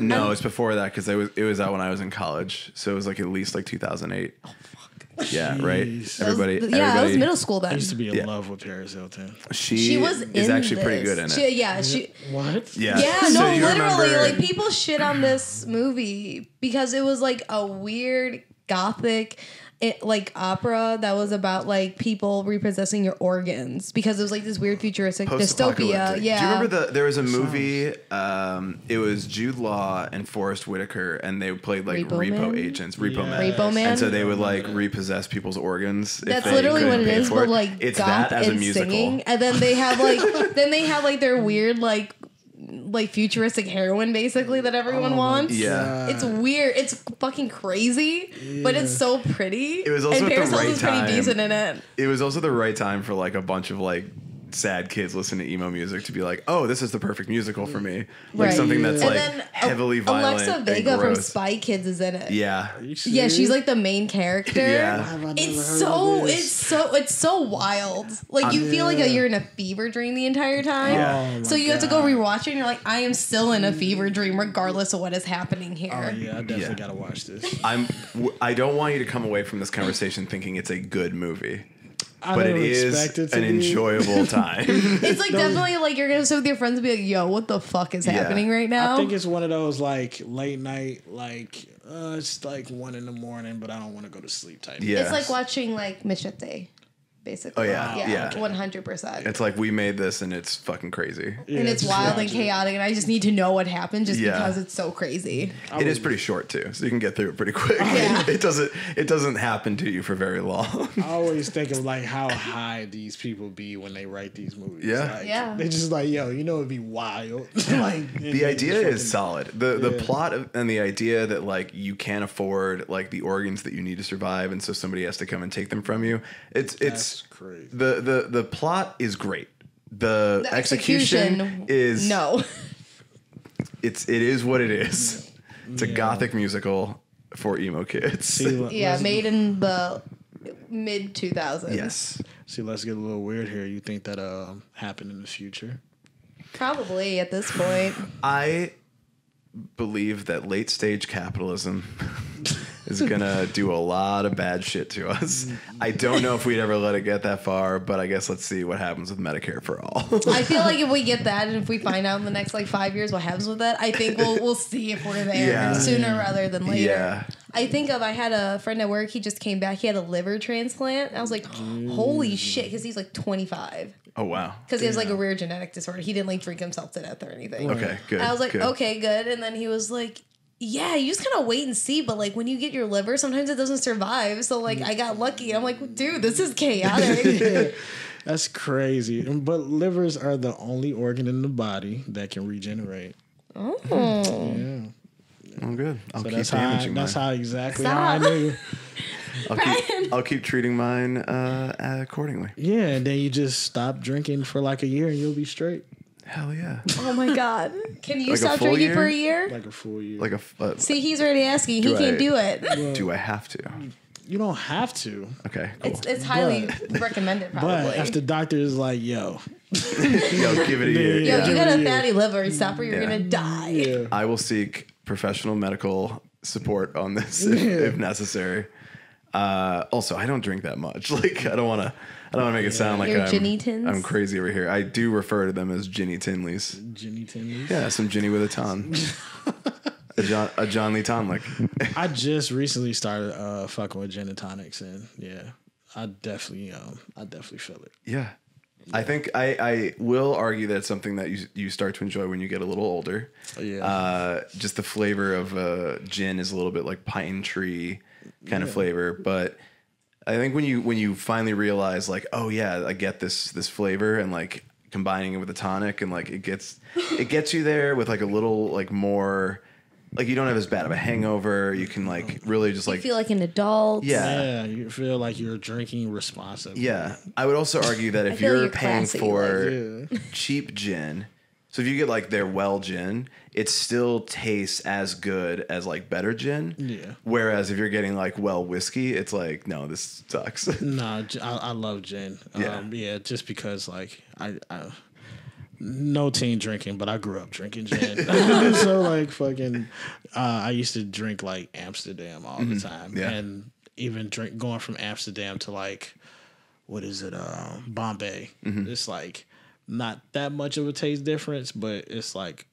No, it's before that because it was out when I was in college, so it was like at least like 2008. Oh fuck. Yeah, right. Jeez. Everybody. That was middle school I then. used to be in Yeah. love with Paris Hilton. She was is in actually pretty this. good in it. She What? Yeah. Yeah, So no, you literally, remember- like people shit on this movie because it was like a weird gothic, like opera that was about like people repossessing your organs because it was like this weird futuristic dystopia. Post-apocalyptic. Yeah, Do you remember there was a movie? It was Jude Law and Forrest Whitaker, and they played like Repo repo Man? agents, repo Yeah. men. Repo Man? And so they would like repossess people's organs. if That's they literally couldn't what it pay is, for but like it's goth that as a and musical. singing, and then they have like their weird like futuristic heroine basically that everyone wants. Yeah. It's weird. It's fucking crazy, but it's so pretty. It was also and at the Paris right Hilton's time. pretty decent in it. It was also the right time for like a bunch of like sad kids listening to emo music to be like, oh, this is the perfect musical for me. Like Right. something that's And like then heavily violent. Alexa and Vega from gross. Spy Kids is in it. Yeah. Yeah, she's like the main character. Yeah. Have I never It's heard so of this? it's so wild. Like you feel like you're in a fever dream the entire time. Yeah. Oh So my you have to go God. rewatch it and you're like, I am still in a fever dream regardless of what is happening here. Oh yeah, I definitely Yeah. gotta watch this. I don't want you to come away from this conversation thinking it's a good movie. but it is an enjoyable time. It's like definitely like you're gonna sit with your friends and be like, "Yo, what the fuck is happening right now?" I think it's one of those like late night, like it's like 1 a.m, but I don't want to go to sleep type. Yeah. It's like watching like Machete, basically. Oh, yeah. 100%. It's like we made this and it's fucking crazy. Yeah, And it's wild and chaotic, and I just need to know what happened just because it's so crazy. It is pretty short too, so you can get through it pretty quick. Yeah. It doesn't happen to you for very long. I always think of like how high these people be when they write these movies. Yeah. Like, they're just like, yo, it'd be wild. Like The idea is solid. The plot and the idea that like you can't afford like the organs that you need to survive, and so somebody has to come and take them from you. It's crazy. The plot is great. The execution is no. It is what it is. It's a gothic musical for emo kids. See, made in the mid 2000s. Yes. See, let's get a little weird here. You think that happened in the future? Probably at this point. I believe that late stage capitalism is gonna do a lot of bad shit to us. I don't know if we'd ever let it get that far, but I guess let's see what happens with Medicare for all. I feel like if we get that, and if we find out in the next like 5 years what happens with that, I think we'll see if we're there sooner rather than later. Yeah. I had a friend at work. He just came back. He had a liver transplant. I was like, holy shit, because he's like 25. Oh wow. Because he has like a rare genetic disorder. He didn't like drink himself to death or anything. Okay, good. And I was like, good. okay, good. And then he was like, yeah, you just gotta wait and see. But like when you get your liver, sometimes it doesn't survive. So like I got lucky. I'm like, dude, this is chaotic. That's crazy. But livers are the only organ in the body that can regenerate. Oh. Yeah. Oh, good. That's how exactly how I knew. I'll keep treating mine accordingly. Yeah, and then you just stop drinking for like a year and you'll be straight. Hell yeah. Oh my God. Can you Like a stop full drinking year? for a year? Like a full year. Like See, he's already asking. He can't do it. do I have to? You don't have to. Okay, cool. It's highly recommended, probably. But if the doctor is like, yo, Yo, give it a year. Yo, Yeah. you got a fatty liver. Stop or you're gonna die. yeah. I will seek professional medical support on this if necessary. Also, I don't drink that much. Like, I don't want to make it sound like Your Ginny Tins? I'm crazy over here. I do refer to them as Ginny Tinleys. Ginny Tinleys. Yeah, some Ginny with a ton. a John Lee Tonlick. I just recently started fucking with gin and tonics, and yeah, I definitely feel it. Yeah. I think I will argue that it's something that you start to enjoy when you get a little older. Yeah. Just the flavor of gin is a little bit like pine tree kind of flavor, but I think when you finally realize like, oh yeah, I get this flavor, and like combining it with a tonic, and like it gets you there with like a little like more. Like you don't have as bad of a hangover. You can like really just like feel like an adult. Yeah, you feel like you're drinking responsibly. Yeah, I would also argue that if feel you're you're paying classy, for cheap gin, so if you get like their well gin, it still tastes as good as like better gin. Yeah. Whereas if you're getting like well whiskey, it's like no, this sucks. No, I love gin. Yeah. Just because like I no teen drinking, but I grew up drinking gin. So like fucking, I used to drink like Amsterdam all the time, and even going from Amsterdam to like, what is it, Bombay. It's like not that much of a taste difference, but it's like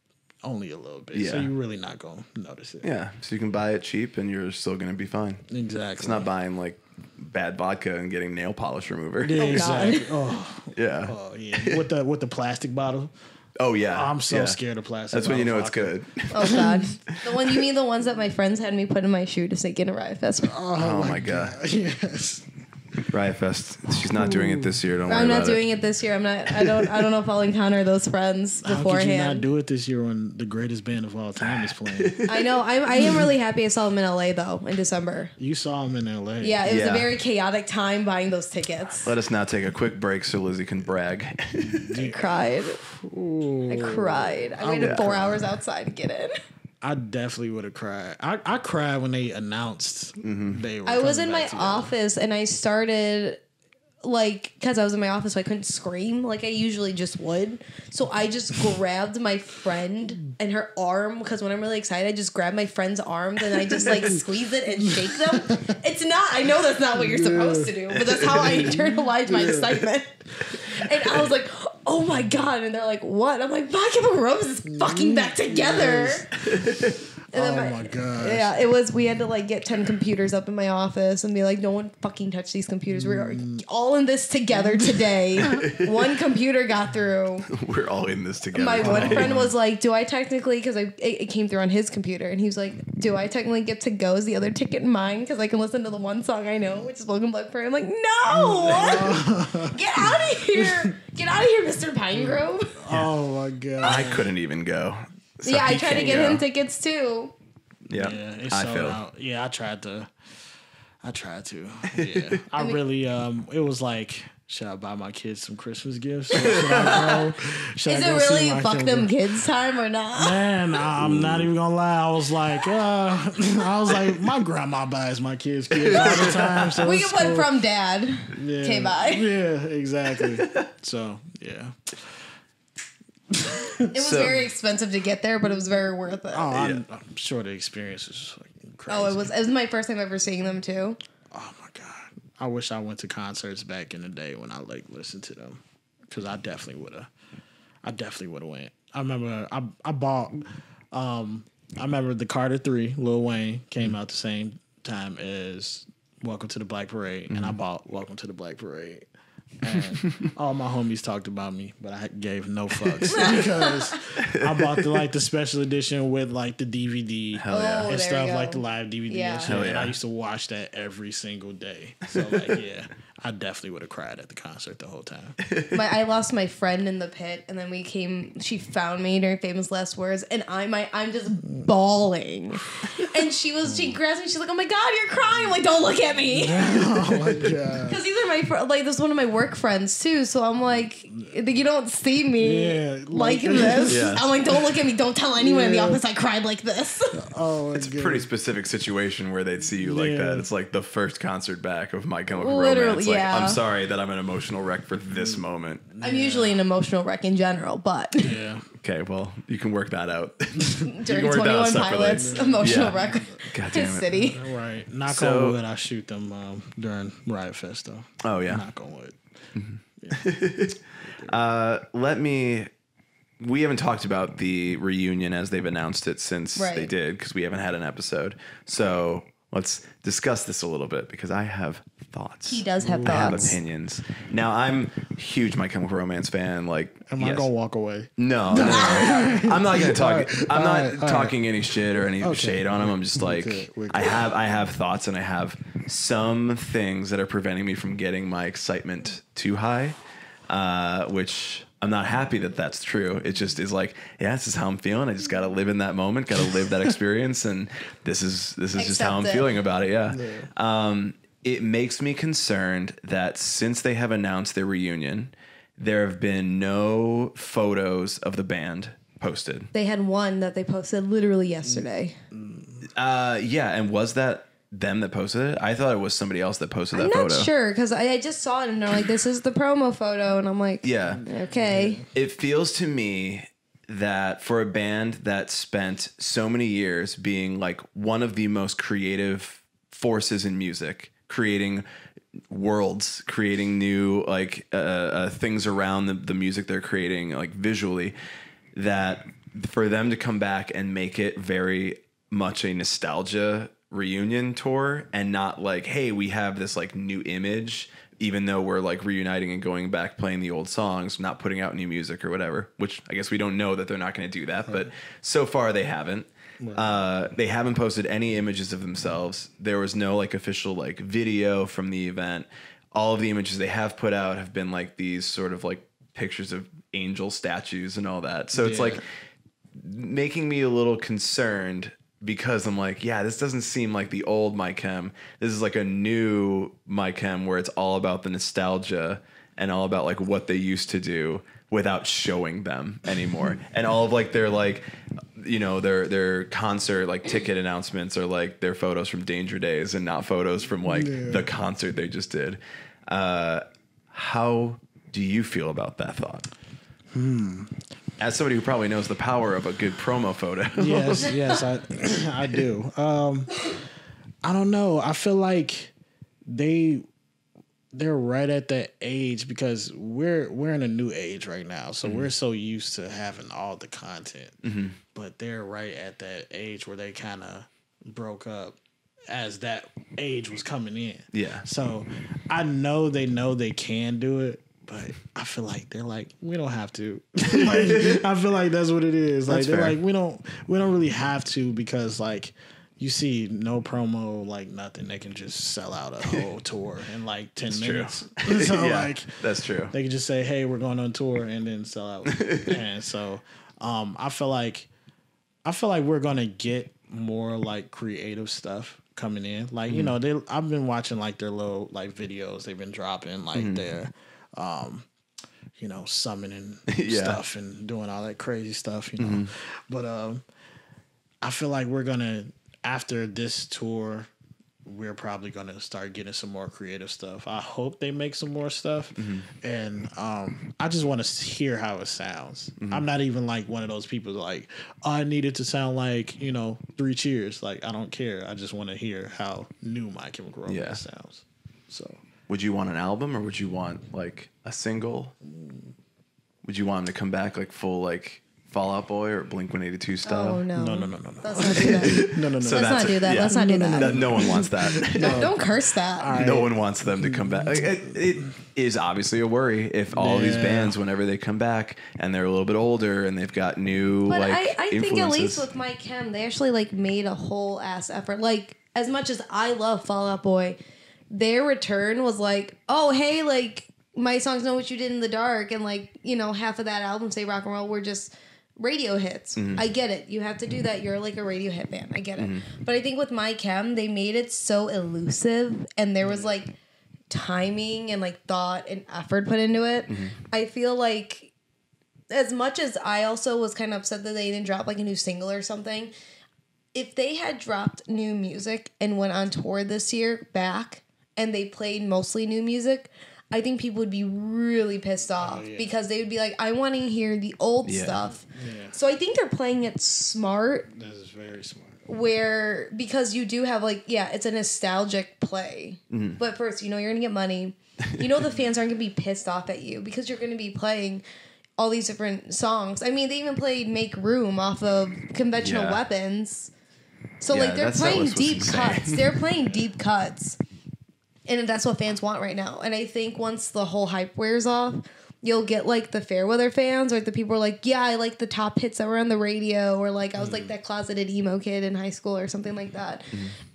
only a little bit. So Yeah. you're really not gonna notice it. Yeah, so you can buy it cheap and you're still gonna be fine. Exactly. It's not buying like bad vodka and getting nail polish remover. Yeah, exactly. Oh, Yeah. oh yeah. With the plastic bottle. Oh yeah. I'm so Yeah. scared of plastic. That's when you know bottle it's vodka. good. Oh God. You mean the ones that my friends had me put in my shoe to say get a Riot Fest? Oh my god. Yes. Riot Fest. She's not doing it this year. Don't worry I'm not about doing it this year. I don't know if I'll encounter those friends How could you not beforehand. do it this year when the greatest band of all time is playing? I know. I am really happy I saw them in LA though in December. You saw them in LA. Yeah, it was Yeah. a very chaotic time buying those tickets. Let us now take a quick break so Lizzie can brag. I cried. I cried. I waited 4 hours outside to get in. I definitely would have cried. I cried when they announced they were I was coming in my back together. office and I started like, because I was in my office, so I couldn't scream like I usually just would. So I just grabbed my friend and her arm, because when I'm really excited, I just grab my friend's arms and I just like squeeze it and shake them. It's not, I know that's not what you're supposed to do, but that's how I internalize my excitement. And I was like, oh my God. And they're like, what? I'm like, My Chemical Romance is fucking back together. And then my gosh. Yeah, it was, we had to like get 10 computers up in my office and be like, no one fucking touch these computers. We're all in this together today. One computer got through. We're all in this together. My one friend was like, do I technically, because it came through on his computer, and he was like, do I technically get to go? Is the other ticket mine? Because I can listen to the one song I know, which is Welcome Blood Prayer. I'm like, no! Get out of here! Get out of here, Mr. Pinegrove. Oh my God. I couldn't even go. So yeah, I he tried to can't get go. him tickets too. Yeah, It's I sold feel. out. Yeah, I tried to. Yeah, I really. It was like, should I buy my kids some Christmas gifts? Or should I go? Should Is I it go see really My fuck Chemical- them kids time or not? Man, I'm not even gonna lie. I was like, my grandma buys my kids all the time. So We it's can put cool. from dad. Yeah. Okay, bye. Yeah, exactly. So yeah. It was very expensive to get there, but it was very worth it. Oh, I'm sure the experience was fucking crazy. Oh, it was my first time ever seeing them too. Oh my God. I wish I went to concerts back in the day when I like listened to them, because I definitely would have went. I remember I bought. I remember the Carter 3, Lil Wayne, came out the same time as Welcome to the Black Parade, and I bought Welcome to the Black Parade. And all my homies talked about me, but I gave no fucks because I bought the special edition with like the DVD Hell yeah. Oh, and there stuff, you like go. the live DVD Yeah. and shit. Hell And I yeah. used to watch that every single day. So like, yeah, I definitely would have cried at the concert the whole time. I lost my friend in the pit, and then she found me during Famous Last Words, and I'm just bawling. And she grabs me, she's like, oh my God, you're crying. I'm like, don't look at me. Oh my God. Because these are this is one of my work friends too, so I'm like, you don't see me like this. Yeah. I'm like, don't look at me, don't tell anyone in the office I cried like this. Oh my It's a God. pretty specific situation where they'd see you like Yeah. that. It's like the first concert back of My Chemical Literally, Romance. Like, yeah. I'm sorry that I'm an emotional wreck for this moment. I'm usually an emotional wreck in general, but Yeah. Okay, well, you can work that out. during work that out 21 separately. Pilots, emotional Yeah. wreck God in damn it. city. Right. Knock So- on wood, I shoot them during Riot Fest though. Oh, yeah. Knock on wood. We haven't talked about the reunion as they've announced it since Right. they did, because we haven't had an episode. So let's discuss this a little bit, because I have thoughts. He does have I have thoughts. opinions. Now, I'm a huge My Chemical Romance fan. Like, Am I yes. gonna walk away? No. I'm not gonna talk. I'm not all right. talking any shit or any Okay. shade on him. I'm just like, We're good. I have thoughts, and I have some things that are preventing me from getting my excitement too high, which I'm not happy that that's true. It just is like, yeah, this is how I'm feeling. I just got to live in that moment, got to live that experience, and this is just how I'm Accept it. feeling about it. Yeah. It makes me concerned that since they have announced their reunion, there have been no photos of the band posted. They had one that they posted literally yesterday. Yeah, and was that them that posted it? I thought it was somebody else that posted I'm that not photo. sure because I just saw it and they're like, this is the promo photo. And I'm like, Yeah. okay. It feels to me that for a band that spent so many years being like one of the most creative forces in music, creating worlds, creating new like things around the music they're creating, like visually, that for them to come back and make it very much a nostalgia reunion tour and not like, hey, we have this like new image, even though we're like reuniting and going back playing the old songs, not putting out new music or whatever, which I guess we don't know that they're not going to do that, but so far they haven't. They haven't posted any images of themselves. There was no like official like video from the event. All of the images they have put out have been like these sort of like pictures of angel statues and all that. So it's like making me a little concerned because I'm like, yeah, this doesn't seem like the old My Chem. This is like a new My Chem where it's all about the nostalgia and all about like what they used to do without showing them anymore. And all of like their like, you know, their concert like ticket announcements are like their photos from Danger Days and not photos from like the concert they just did. How do you feel about that thought? As somebody who probably knows the power of a good promo photo. Yes, I do. I don't know. I feel like they're right at that age because we're in a new age right now. So we're so used to having all the content. But they're right at that age where they kind of broke up as that age was coming in. Yeah. So I know they can do it, but I feel like they're like, we don't have to. Like, I feel like that's what it is. Like, they're like, we don't really have to because like you see no promo, like nothing. They can just sell out a whole tour in like 10 minutes. So like that's true. They can just say, hey, we're going on tour and then sell out. And so I feel like we're gonna get more like creative stuff coming in. Like, you know, I've been watching like their little like videos they've been dropping, like their you know, summoning stuff and doing all that crazy stuff, you know. But I feel like we're gonna, after this tour, we're probably gonna start getting some more creative stuff. I hope they make some more stuff, and I just want to hear how it sounds. I'm not even like one of those people like, oh, I need it to sound like, you know, 3 Cheers. Like, I don't care. I just want to hear how new My Chemical Romance sounds. So, would you want an album or would you want like a single? Would you want them to come back like full like Fall Out Boy or Blink-182 style? Oh no. no. Let's not do that. No. Let's not do that. Let's not do that. No one wants that. Don't curse that. Right. No one wants them to come back. Like, it is obviously a worry if all these bands, whenever they come back and they're a little bit older and they've got new But like I think at least influences. with My Chem, they actually like made a whole ass effort. Like, as much as I love Fall Out Boy, their return was like, oh hey, like my songs Know What You Did in the Dark, and like, you know, half of that album, Say Rock and Roll, were just radio hits. I get it. You have to do that. You're like a radio hit band. I get it. But I think with My Chem, they made it so elusive and there was like timing and like thought and effort put into it. I feel like as much as I also was kind of upset that they didn't drop like a new single or something, if they had dropped new music and went on tour this year back and they played mostly new music, I think people would be really pissed off because they would be like, I want to hear the old stuff. So I think they're playing it smart. That is very smart. Where, because you do have like, it's a nostalgic play. But first, you know, you're going to get money. You know, the fans aren't going to be pissed off at you because you're going to be playing all these different songs. I mean, they even played Make Room off of Conventional Weapons. So like they're playing deep cuts. They're playing deep cuts. And that's what fans want right now. And I think once the whole hype wears off, you'll get like the Fairweather fans or the people are like, yeah, I like the top hits that were on the radio, or like I was like that closeted emo kid in high school or something like that.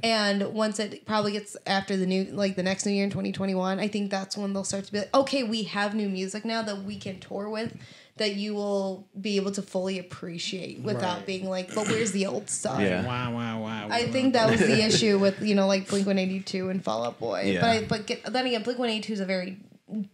And once it probably gets after the new, like the next new year in 2021, I think that's when they'll start to be like, okay, we have new music now that we can tour with, that you will be able to fully appreciate without being like, but where's the old stuff? Wow. I think that was the issue with, you know, like Blink-182 and Fall Out Boy. Yeah. But then again, Blink-182 is a very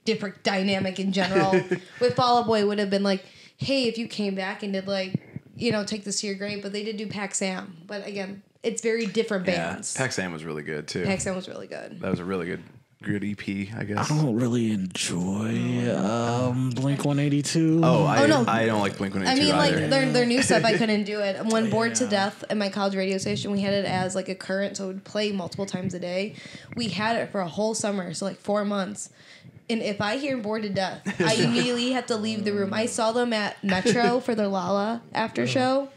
different dynamic in general. With Fall Out Boy, it would have been like, hey, if you came back and did like, you know, Take This to Your Grave, but they did do Pac Sam. But again, it's very different bands. Pac Sam was really good too. Pac Sam was really good. That was a really good EP, I guess. I don't really enjoy Blink-182. No. I don't like Blink-182 I mean, either. like their new stuff, I couldn't do it. When Bored to Death at my college radio station, we had it as like a current, so it would play multiple times a day. We had it for a whole summer, so like 4 months. And if I hear Bored to Death, I immediately have to leave the room. I saw them at Metro for their Lala after show.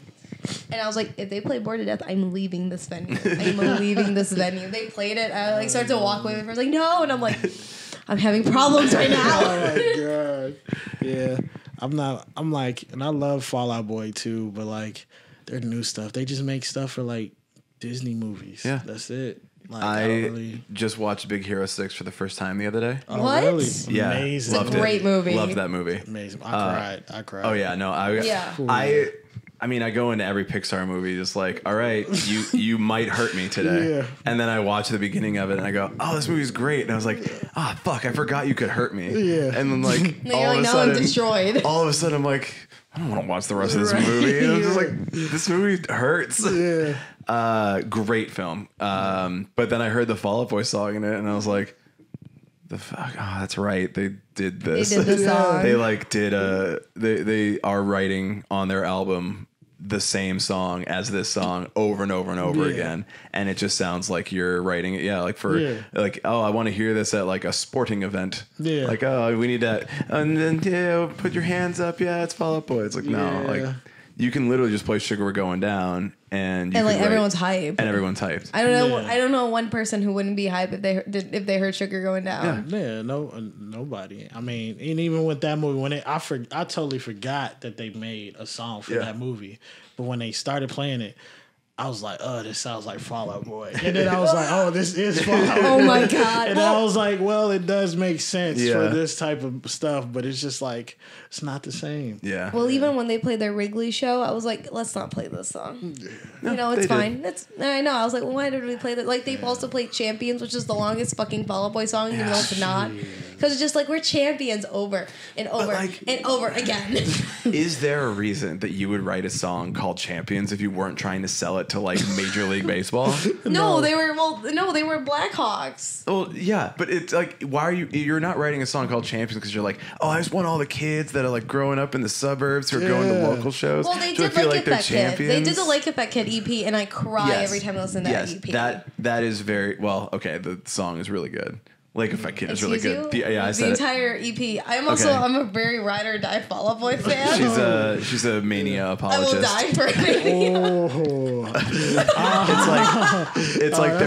And I was like, if they play Bored to Death, I'm leaving this venue. I'm leaving this venue. They played it. I like started to walk away. I was like, no. And I'm like, I'm having problems right now. Oh my god. Yeah. I'm like, and I love Fall Out Boy too, but like their new stuff, they just make stuff for like Disney movies. Yeah. That's it. Like, I just watched Big Hero 6 for the first time the other day. Oh, What? really? Yeah, Amazing. loved It's a great it. movie. Loved that movie. Amazing. I cried. Oh yeah, no, I mean, I go into every Pixar movie just like, all right, you might hurt me today. Yeah. And then I watch the beginning of it and I go, oh, this movie's great. And I was like, fuck, I forgot you could hurt me. Yeah. And then like, Now you're like, now I'm destroyed. all of a sudden I'm like, I don't want to watch the rest of this movie. And I'm just like, this movie hurts. Yeah. Great film. But then I heard the Fall Out Boy song in it and I was like, The fuck? Oh, that's right. They did this. They did the song. They like did they are writing on their album the same song as this song over and over and over again, and it just sounds like you're writing it. Yeah, like for like, oh, I want to hear this at like a sporting event. Yeah, like, oh, we need that, and then put your hands up. Yeah, it's Fall Out Boy. It's like no, like you can literally just play Sugar We're Going Down, and like everyone's hyped. And everyone's hyped. I don't know. I don't know one person who wouldn't be hyped if they heard Sugar Going Down. Yeah, nobody. I mean, and even with that movie, I totally forgot that they made a song for that movie, but when they started playing it, I was like, oh, this sounds like Fall Out Boy. And then I was like, oh, this is Fall Out Boy. Oh, my God. And I was like, well, it does make sense for this type of stuff, but it's just like, it's not the same. Yeah. Well, even when they played their Wrigley show, I was like, let's not play this song. No, it's fine. I know. I was like, well, why did we play that? Like, they've also played Champions, which is the longest fucking Fall Out Boy song, even though it's not. Because it's just like, we're champions over and over and over again. Is there a reason that you would write a song called Champions if you weren't trying to sell it to like Major League Baseball? No, they were Blackhawks. Well, yeah, but it's like, why are you're not writing a song called Champions because you're like, oh, I just want all the kids that are like growing up in the suburbs who are going to local shows. Well, they did Like It Back Kid. They did the Like It Back Kid EP, and I cry every time I listen to that EP. That is very well. Okay, the song is really good. Like If I Kid is really good. I said the entire EP. I'm a very ride or die Fall Out Boy fan. She's a Mania apologist. I will die for Mania. It's like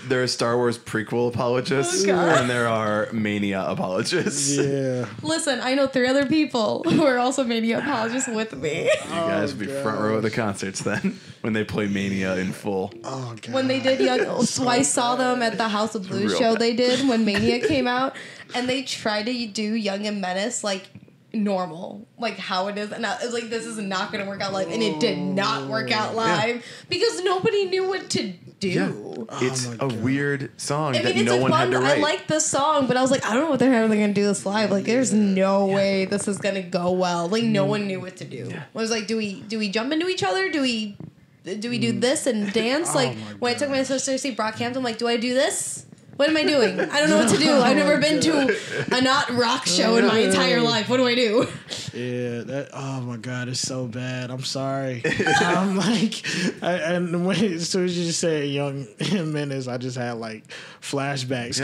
there are Star Wars prequel apologists and there are Mania apologists. Yeah. Listen, I know 3 other people who are also Mania apologists with me. You guys will be front row at the concerts then when they play Mania in full. Oh God. When they did so I saw them at the House of Blues show they did when Mania came out, and they tried to do Young and Menace like normal, like how it is, and I was like, this is not going to work out live, and it did not work out live because nobody knew what to do. Yeah. It's a weird song that no one had to write. I like this song, but I was like, I don't know what they're going to do this live. Like, there's no way this is going to go well. Like, no one knew what to do. I was like, do we jump into each other? Do we do this and dance? Like, when I took my sister to see Brockhampton, I'm like, do I do this? What am I doing? I don't know what to do. I've never been to a not rock show in my entire life. What do I do? Yeah, oh my God, it's so bad. I'm sorry. I'm like, as soon as you just said Young Menace, I just had like flashbacks.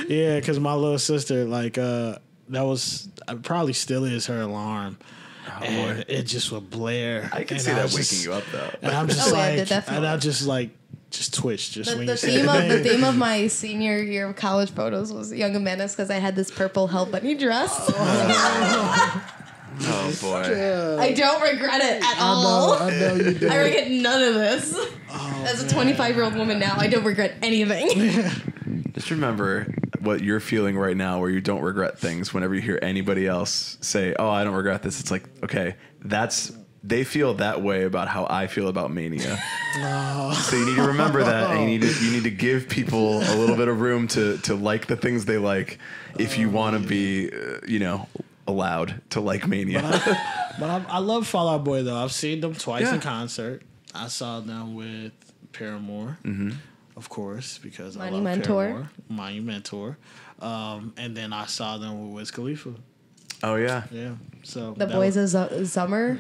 Because my little sister, like, that was, probably still is her alarm. And it just would blare. I can see that waking you up though. And I'm just just twitch. The theme of my senior year of college photos was Young and Menace because I had this purple Hell Bunny dress. Oh boy! I don't regret it at all. I know you do. I regret none of this. As a 25-year-old woman now, I don't regret anything. Just remember what you're feeling right now, where you don't regret things. Whenever you hear anybody else say, "Oh, I don't regret this," it's like, okay, they feel that way about how I feel about Mania. So you need to remember that, and you need to give people a little bit of room to like the things they like, if you want to be, allowed to like Mania. But I love Fall Out Boy though. I've seen them twice in concert. I saw them with Paramore, of course, because I love Paramore. Monumentor. And then I saw them with Wiz Khalifa. Oh yeah, yeah. So the Boys of Summer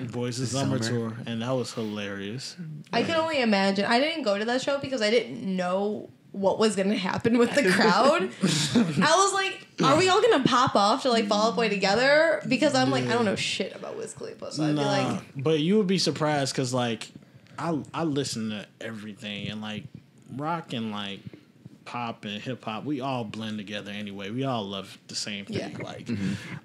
tour, and that was hilarious. I can only imagine. I didn't go to that show because I didn't know what was going to happen with the crowd. I was like, are we all going to pop off to like Fall Out Boy together? Because I'm like, I don't know shit about Wiz Khalifa, so I'd be like, but you would be surprised because like I listen to everything, and like rock and like pop and hip hop, we all blend together anyway. We all love the same thing. Yeah. Like,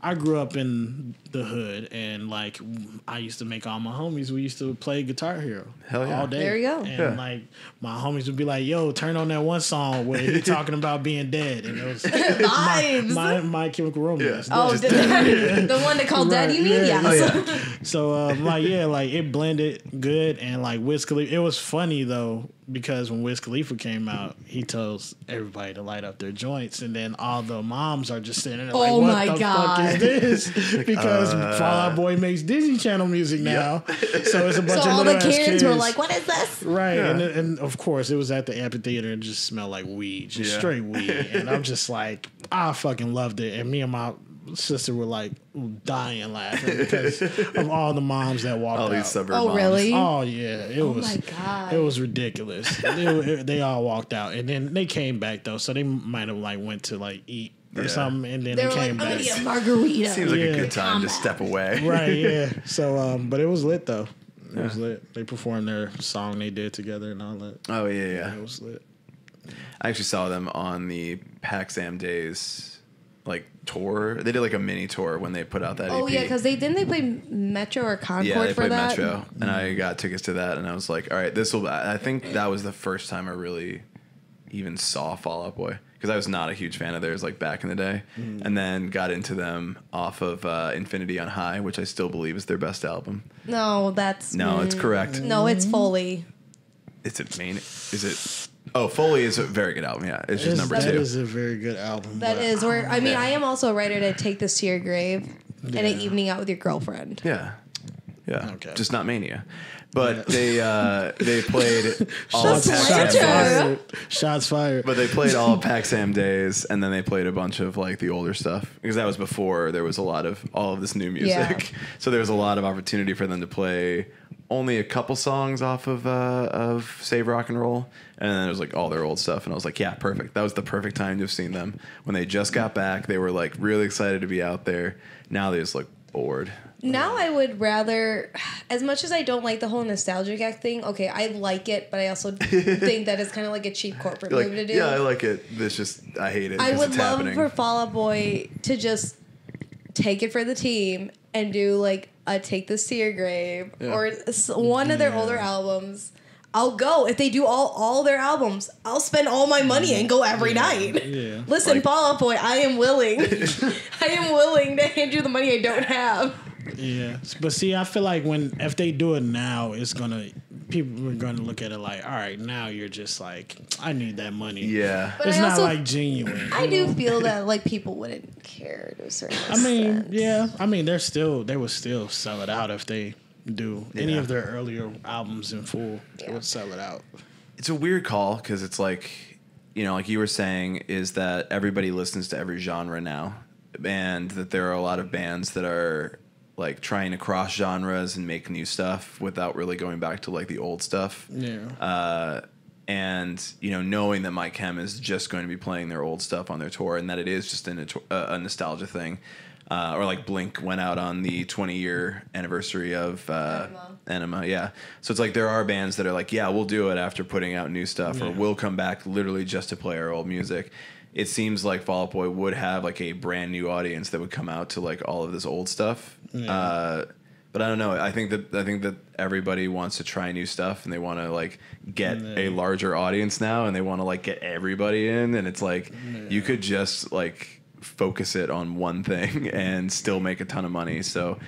I grew up in the hood, and like I used to make all my homies. We used to play Guitar Hero all day. There you go. And like my homies would be like, "Yo, turn on that one song where he's talking about being dead," and it was vibes. My Chemical Romance. Yeah. Oh, the one they called Dead. You mean? Yeah. Oh, yeah. So like it blended good, and like Wiz Khalifa. It was funny though. because when Wiz Khalifa came out, he tells everybody to light up their joints, and then all the moms are just standing there like, Oh "What my the God. fuck is this?" Because Fall Out Boy makes Disney Channel music now, so it's a bunch So of all little the ass kids kids were like, "What is this?" right, Yeah. and of course it was at the amphitheater and just smelled like weed, just Yeah. straight weed, and I'm just like, I fucking loved it, and me and my sister were like dying laughing because of all the moms that walked All out. these suburb Oh, moms. really? Oh yeah, it was. my God. It was ridiculous. They all walked out, and then they came back though. So they might have like went to like eat or Yeah. something, and then They they were like, came "I'm gonna back. get a margarita." Seems like Yeah. a good time to step away. Right, yeah. So, but it was lit though. It was lit. They performed their song they did together and all that. Oh yeah. It was lit. I actually saw them on the Paxam Days like tour. They did like a mini tour when they put out that Oh EP. yeah, because they play Metro or Concord Yeah, they for played that. Metro, and I got tickets to that, and I was like, all right, this will. I think that was the first time I really even saw Fall Out Boy, because I was not a huge fan of theirs like back in the day, and then got into them off of Infinity on High, which I still believe is their best album. No, that's No, it's correct. No, it's Foley. Is it main? Is it? Oh, Foley is a very good album. Yeah, it's just number That 2. is a very good album. That but is where I mean Yeah. I am also a writer to take this to your grave and an evening out with your girlfriend. Yeah. Okay. Just not Mania. But they played all of Shots Paxam fired. Days. Shots fired. But they played all of Paxam Days, and then they played a bunch of like the older stuff, because that was before there was a lot of all of this new music. Yeah. So there was a lot of opportunity for them to play only a couple songs off of Save Rock and Roll, and then it was like all their old stuff, and I was like, yeah, perfect. That was the perfect time to have seen them. When they just got back, they were like really excited to be out there. Now they just look bored. Now I would rather, as much as I don't like the whole nostalgic act thing, okay, I like it, but I also think that it's kind of like a cheap corporate You're move like, to do. yeah, I like it. It's just I hate it. I 'cause would it's love happening. for Fall Out Boy to just take it for the team and do like a Take This to Your Grave or one of their older albums. I'll go if they do all their albums. I'll spend all my money and go every night. Yeah. Listen, Like- Fall Out Boy, I am willing. I am willing to hand you the money I don't have. Yeah, but see, I feel like if they do it now, people are gonna look at it like, all right, now you're just like, I need that money. Yeah. But It's I not also- like genuine. I do feel that like people wouldn't care to a certain I mean, extent. yeah. I mean, they would still sell it out if they do any Yeah. of their earlier albums in full. They would sell it out. It's a weird call, because it's like, like you were saying, is that everybody listens to every genre now, and that there are a lot of bands that are like trying to cross genres and make new stuff without really going back to like the old stuff. Yeah. And knowing that My Chem is just going to be playing their old stuff on their tour, and that it is just a nostalgia thing, or like Blink went out on the 20-year anniversary of Enema, yeah. So it's like there are bands that are like, yeah, we'll do it after putting out new stuff, or we'll come back literally just to play our old music. It seems like Fall Out Boy would have like a brand new audience that would come out to like all of this old stuff. Yeah. But I don't know. I think that everybody wants to try new stuff, and they want to like get a larger audience now, and they want to like get everybody in. And it's like you could just like focus it on one thing and still make a ton of money. So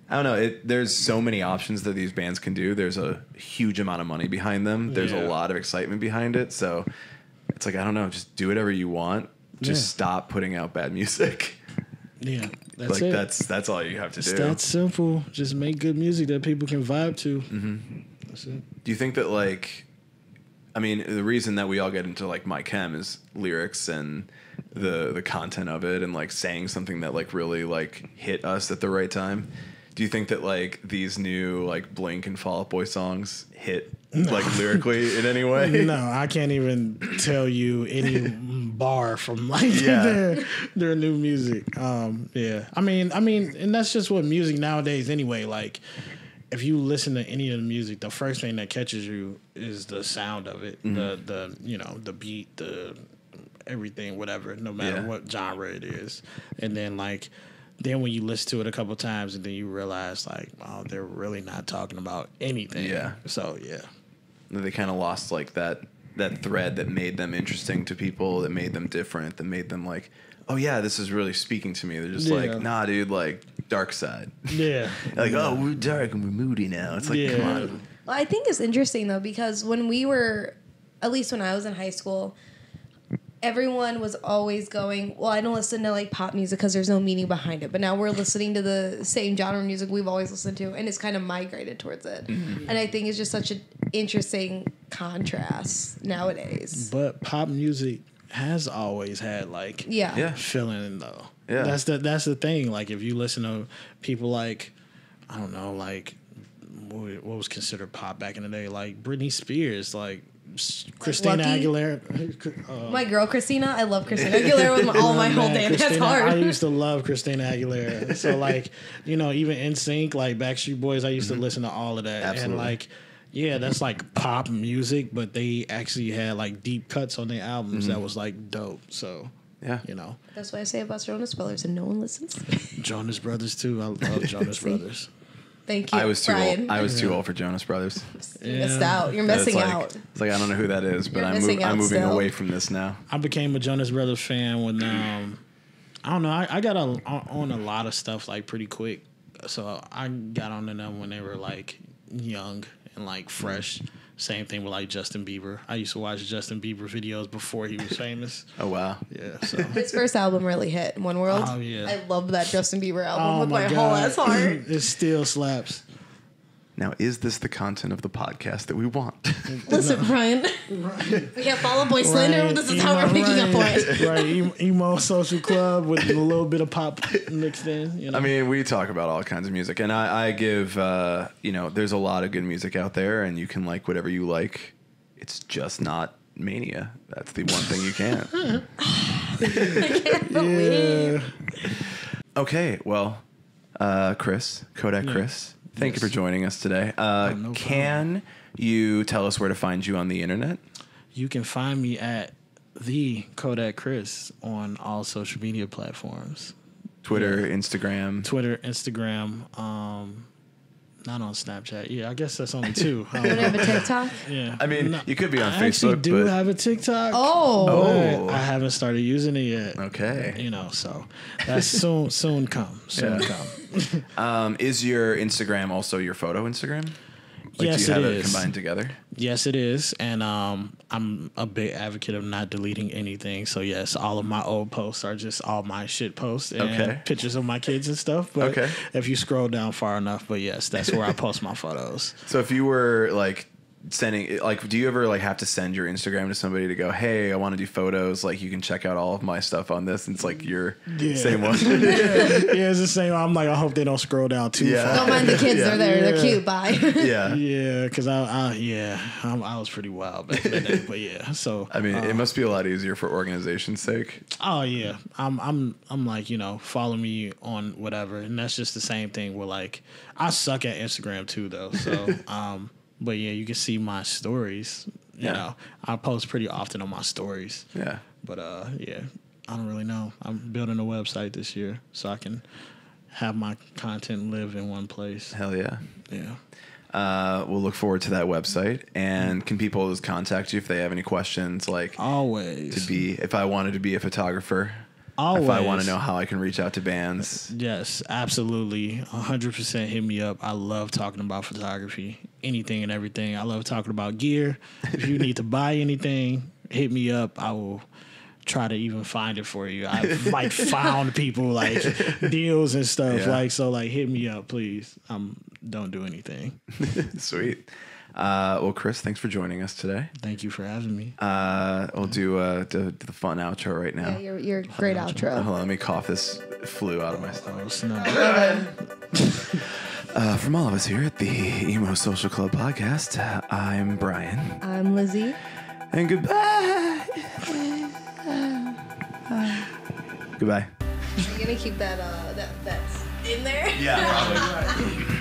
I don't know. There's so many options that these bands can do. There's a huge amount of money behind them. There's a lot of excitement behind it. So it's like, I don't know. Just do whatever you want. Just stop putting out bad music. Yeah. That's Like it. that's all you have to It's do. that simple. Just make good music that people can vibe to. Mm-hmm. That's it. Do you think that like, I mean, the reason that we all get into like My Chem is lyrics and the content of it, and like saying something that like really like hit us at the right time. Do you think that like these new like Blink and Fall Out Boy songs hit like lyrically in any way? No, I can't even tell you any bar from like their new music. Yeah, I mean, and that's just what music nowadays anyway. Like, if you listen to any of the music, the first thing that catches you is the sound of it, the the beat, the everything, whatever, no matter what genre it is, and then like. Then when you listen to it a couple times, and then you realize like, wow, they're really not talking about anything. Yeah. So yeah. They kind of lost like that thread that made them interesting to people, that made them different, that made them like, oh yeah, this is really speaking to me. They're just like, nah, dude, like dark side. Yeah. Like, oh, we're dark and we're moody now. It's like, come on. Well, I think it's interesting though, because when we were at least when I was in high school, everyone was always going, well, I don't listen to like pop music because there's no meaning behind it. But now we're listening to the same genre of music we've always listened to, and it's kind of migrated towards it. Mm-hmm. And I think it's just such an interesting contrast nowadays. But pop music has always had like feeling though. Yeah. That's the thing. Like if you listen to people like, I don't know, like what was considered pop back in the day, like Britney Spears, like Christina Aguilera. My girl Christina, I love Christina Aguilera with all my whole damn ass heart. I used to love Christina Aguilera. So like, you know, even NSYNC, like Backstreet Boys, I used to listen to all of that. Absolutely. And like, yeah, that's like pop music, but they actually had like deep cuts on their albums that was like dope. So yeah, you know. That's what I say about Jonas Brothers, and no one listens. Jonas Brothers too. I love Jonas Brothers. Thank you. I was too Brian. old. I was too old for Jonas Brothers. You missed out. You're missing out. It's like I don't know who that is, but I'm moving away from this now. I became a Jonas Brothers fan when I don't know. I got on a lot of stuff like pretty quick, so I got on to them when they were like young and like fresh. Same thing with like Justin Bieber. I used to watch Justin Bieber videos before he was famous. Oh wow! Yeah, so his first album really hit. One World. Oh yeah, I love that Justin Bieber album with my whole ass heart. It still slaps. Now, is this the content of the podcast that we want? Listen, Brian. We got Fall Out Boy slander. Right, this is how we're making up for it. Right, emo social club with a little bit of pop mixed in. You know? I mean, we talk about all kinds of music, and I give, you know, there's a lot of good music out there, and you can like whatever you like. It's just not Mania. That's the one thing you can't. I can't believe. Okay, well, Chris, Kodak Chris. Thank you for joining us today. No can you tell us where to find you on the internet? You can find me at the Kodak Chris on all social media platforms. Twitter, Instagram. Twitter, Instagram, not on Snapchat. Yeah, I guess that's only two. You don't have a TikTok? Yeah. I mean, you could be on Facebook. I actually do have a TikTok. Oh. I haven't started using it yet. Okay. You know, so that's soon come. Is your Instagram also your photo Instagram? Like, yes, do you have it it is. combined together? Yes, it is. And I'm a big advocate of not deleting anything. So, yes, all of my old posts are just all my shit posts and pictures of my kids and stuff. But if you scroll down far enough, but yes, that's where I post my photos. So if you were like sending, like, do you ever like have to send your Instagram to somebody to go, hey, I want to do photos, like you can check out all of my stuff on this, and it's like your same one? Yeah, it's the same. I'm like, I hope they don't scroll down too far. Don't mind the kids, they're there, they're cute, bye. Yeah, because I was pretty wild back in the day, but yeah, so I mean, it must be a lot easier for organization's sake. Oh yeah, I'm like, you know, follow me on whatever, and that's just the same thing with like, I suck at Instagram too though, so but yeah, you can see my stories. You know, I post pretty often on my stories. Yeah. But yeah, I don't really know. I'm building a website this year so I can have my content live in one place. Hell yeah. Yeah. We'll look forward to that website. And can people just contact you if they have any questions? Like, always. If I wanted to be a photographer. Always. If I want to know how I can reach out to bands. Yes, absolutely. 100% hit me up. I love talking about photography, anything and everything. I love talking about gear. If you need to buy anything, hit me up. I will try to even find it for you. I've like found people like deals and stuff. Like, so like hit me up, please. Don't do anything. Sweet. Well, Chris, thanks for joining us today. Thank you for having me. We'll do the fun outro right now. Yeah, your great outro. Hold on, let me cough this flu out of my stomach. Oh, snap. From all of us here at the Emo Social Club podcast, I'm Brian. I'm Lizzie. And goodbye. Goodbye. Are you gonna keep that that's in there? Yeah, probably.